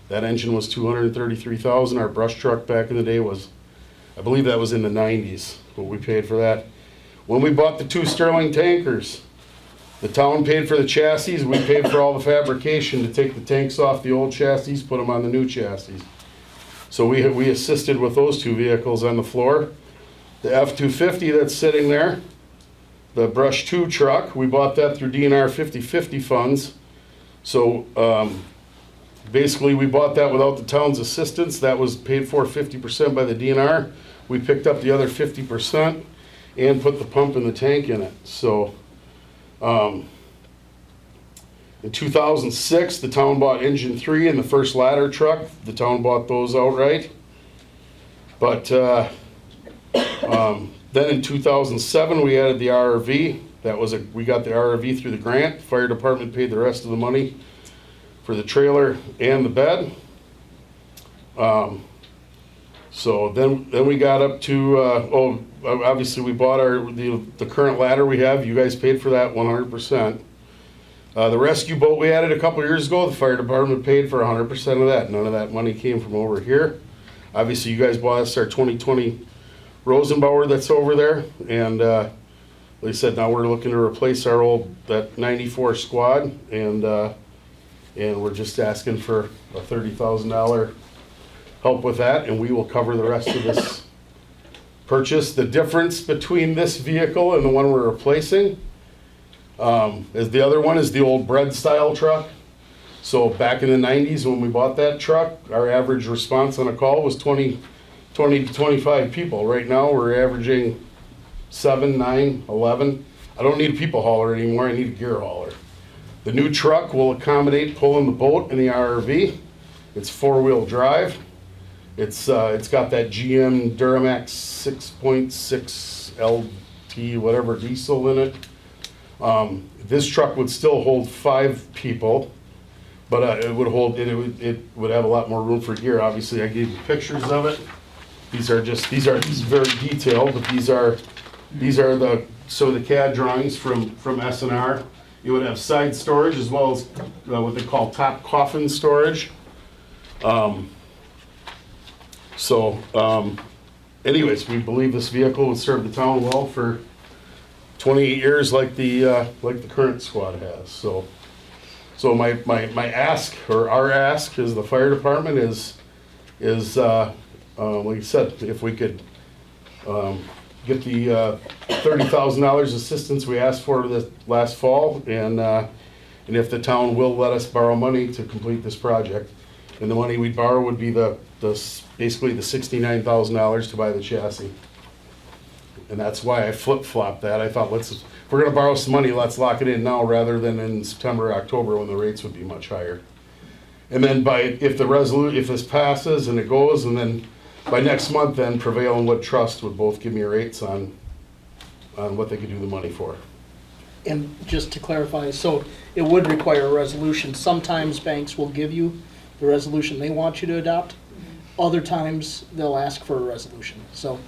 That engine was $233,000. Our brush truck back in the day was, I believe that was in the 90s, what we paid for that. When we bought the 2 Sterling tankers, the town paid for the chassis, we paid for all the fabrication to take the tanks off the old chassis, put them on the new chassis. So we assisted with those 2 vehicles on the floor. The F-250 that's sitting there, the Brush 2 truck, we bought that through DNR 50/50 funds. So basically we bought that without the town's assistance. That was paid for 50% by the DNR. We picked up the other 50% and put the pump and the tank in it. So in 2006, the town bought engine 3 and the first ladder truck. The town bought those outright. But then in 2007, we added the RRV. We got the RRV through the grant. Fire department paid the rest of the money for the trailer and the bed. So then we got up to, obviously we bought the current ladder we have. You guys paid for that 100%. The rescue boat we added a couple years ago, the fire department paid for 100% of that. None of that money came from over here. Obviously you guys bought us our 2020 Rosenbauer that's over there, and like I said, now we're looking to replace that 94 squad, and we're just asking for a $30,000 help with that, and we will cover the rest of this purchase. The difference between this vehicle and the one we're replacing is the other one is the old bread style truck. So back in the 90s when we bought that truck, our average response on a call was 20 to 25 people. Right now we're averaging 7, 9, 11. I don't need a people hauler anymore, I need a gear hauler. The new truck will accommodate pulling the boat and the RRV. It's 4-wheel drive. It's got that GM Duramax 6.6 LT whatever diesel in it. This truck would still hold 5 people, but it would have a lot more room for gear. Obviously, I gave you pictures of it. These are very detailed, but these are the CAD drawings from S&R. It would have side storage as well as what they call top coffin storage. Anyways, we believe this vehicle would serve the town well for 28 years, like the current squad has. So my ask, or our ask, as the fire department is like I said, if we could get the $30,000 assistance we asked for this last fall, and if the town will let us borrow money to complete this project. And the money we'd borrow would be basically the $69,000 to buy the chassis. And that's why I flip-flopped that. I thought, if we're gonna borrow some money, let's lock it in now rather than in September, October, when the rates would be much higher. And then if this passes and it goes, and then by next month, then Prevail and Wood Trust would both give me rates on what they could do the money for. And just to clarify, so it would require a resolution. Sometimes banks will give you the resolution they want you to adopt. Other times, they'll ask for a resolution. So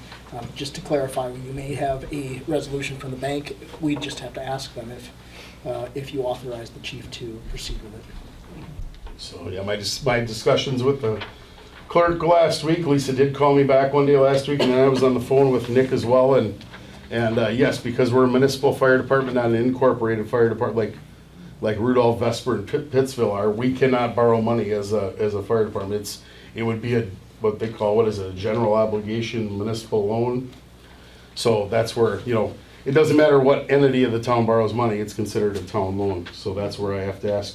just to clarify, you may have a resolution from the bank. We just have to ask them if you authorize the chief to proceed with it. So yeah, my discussions with the clerk last week, Lisa did call me back one day last week, and then I was on the phone with Nick as well, and yes, because we're a municipal fire department, not an incorporated fire department like Rudolph, Vesper, and Pittsville are, we cannot borrow money as a fire department. It would be what they call a general obligation municipal loan. So that's where, it doesn't matter what entity of the town borrows money, it's considered a town loan. So that's where I have to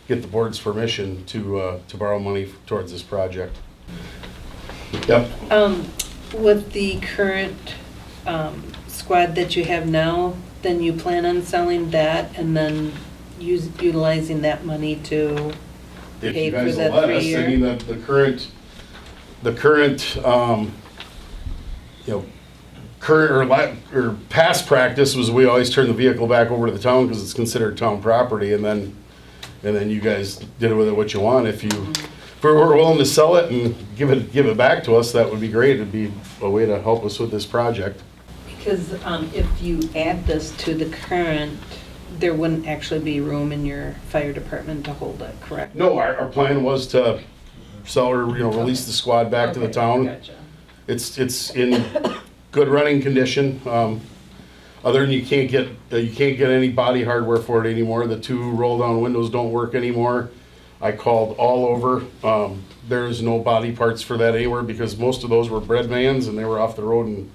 get the board's permission to borrow money towards this project. Yep. With the current squad that you have now, then you plan on selling that and then utilizing that money to pay for the 3-year? I mean, the current or past practice was we always turn the vehicle back over to the town because it's considered town property, and then you guys did with it what you want. If we're willing to sell it and give it back to us, that would be great. It'd be a way to help us with this project. Because if you add this to the current, there wouldn't actually be room in your fire department to hold it, correct? No, our plan was to sell or release the squad back to the town. Gotcha. It's in good running condition. Other than you can't get any body hardware for it anymore. The 2 roll down windows don't work anymore. I called all over. There's no body parts for that anywhere because most of those were bread vans and they were off the road in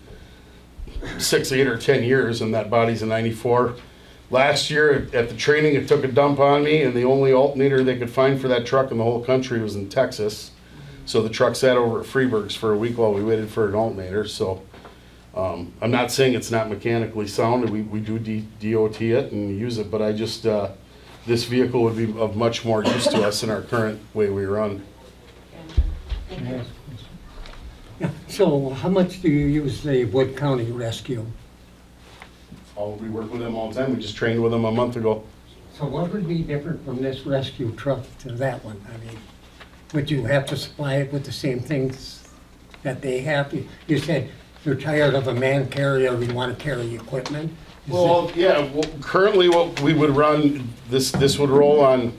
6, 8, or 10 years, and that body's a 94. Last year at the training, it took a dump on me, and the only alternator they could find for that truck in the whole country was in Texas. So the truck sat over at Freeburg's for a week while we waited for an alternator. So I'm not saying it's not mechanically sound. We do DOT it and use it, but I just, this vehicle would be of much more use to us in our current way we run. Yeah, so how much do you use the Wood County Rescue? We work with them all the time. We just trained with them a month ago. So what would be different from this rescue truck to that one? I mean, would you have to supply it with the same things that they have? You said you're tired of a man carrier, you want to carry equipment? Currently what we would run, this would roll on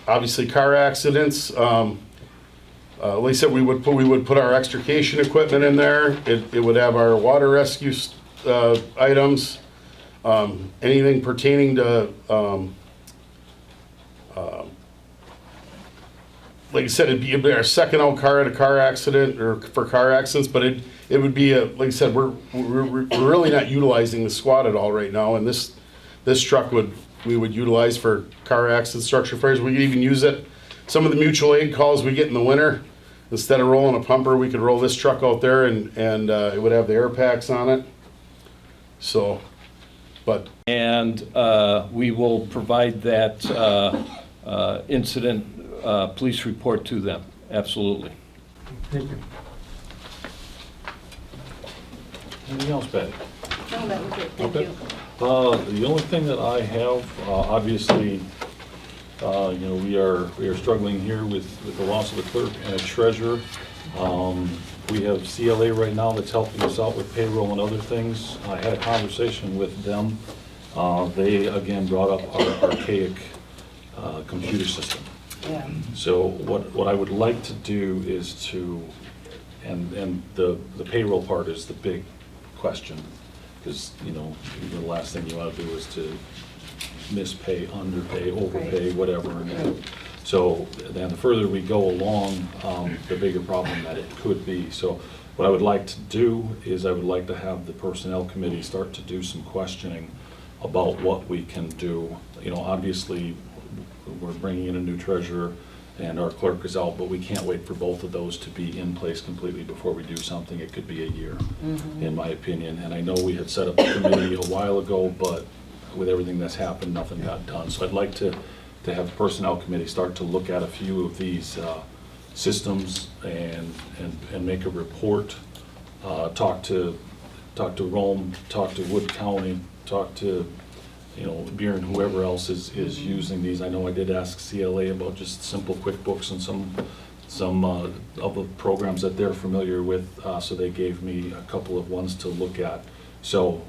obviously car accidents. Like I said, we would put our extrication equipment in there. It would have our water rescue items, anything pertaining to, like I said, it'd be our second out car at a car accident or for car accidents, but it would be like I said, we're really not utilizing the squad at all right now, and this truck we would utilize for car accident structure fires. We could even use it. Some of the mutual aid calls we get in the winter, instead of rolling a pumper, we could roll this truck out there and it would have the air packs on it. So, but. And we will provide that incident police report to them, absolutely. Thank you. Anything else, Betty? No, that was it, thank you. The only thing that I have, obviously, we are struggling here with the loss of the clerk and a treasurer. We have CLA right now that's helping us out with payroll and other things. I had a conversation with them. They again brought up our archaic computer system. Yeah. So what I would like to do is and the payroll part is the big question, because the last thing you want to do is to mispay, underpay, overpay, whatever. So then the further we go along, the bigger problem that it could be. So What I would like to do is I would like to have the personnel committee start to do some questioning about what we can do. You know, obviously, we're bringing in a new treasurer and our clerk is out, but we can't wait for both of those to be in place completely before we do something. It could be a year, in my opinion. And I know we had set up a committee a while ago, but with everything that's happened, nothing got done. So I'd like to have the personnel committee start to look at a few of these systems and make a report. Talk to Rome, talk to Wood County, talk to, you know, Beer and whoever else is using these. I know I did ask CLA about just simple QuickBooks and some of the programs that they're familiar with, so they gave me a couple of ones to look at. So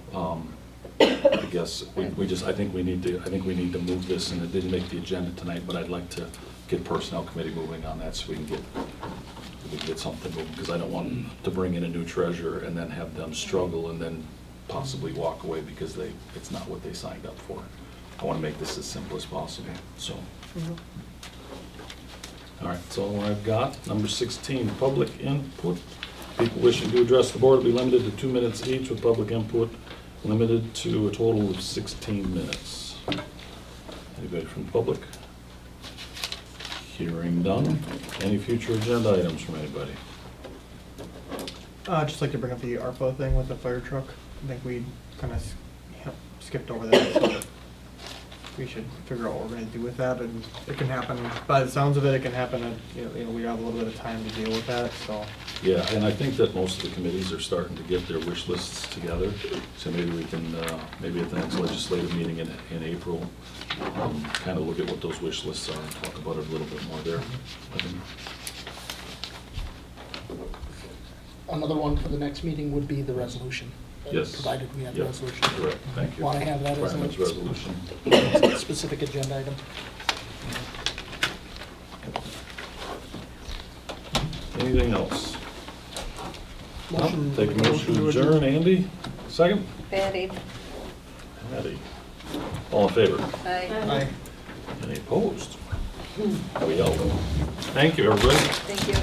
I guess I think we need to move this, and it didn't make the agenda tonight, but I'd like to get personnel committee moving on that so we can get something moving, because I don't want to bring in a new treasurer and then have them struggle and then possibly walk away because it's not what they signed up for. I want to make this as simple as possible, so. All right, that's all I've got. Number 16, public input. People wishing to address the board will be limited to 2 minutes each, with public input limited to a total of 16 minutes. Anybody from the public? Hearing none. Any future agenda items from anybody? I'd just like to bring up the ARPA thing with the fire truck. I think we kind of skipped over that, so we should figure out what we're gonna do with that, and it can happen, by the sounds of it, it can happen at, you know, we have a little bit of time to deal with that, so. Yeah, and I think that most of the committees are starting to get their wish lists together, so maybe we can, maybe at the next legislative meeting in April, kind of look at what those wish lists are and talk about it a little bit more there. I think. Another one for the next meeting would be the resolution. Yes. Provided we have the Yep. resolution. Correct, thank you. Want to have that as Requirements resolution. a specific agenda item? Anything else? Motion- Take a motion to adjourn. Andy, second? Patty. Patty. All in favor? Aye. Any opposed? We out. Thank you, everybody. Thank you.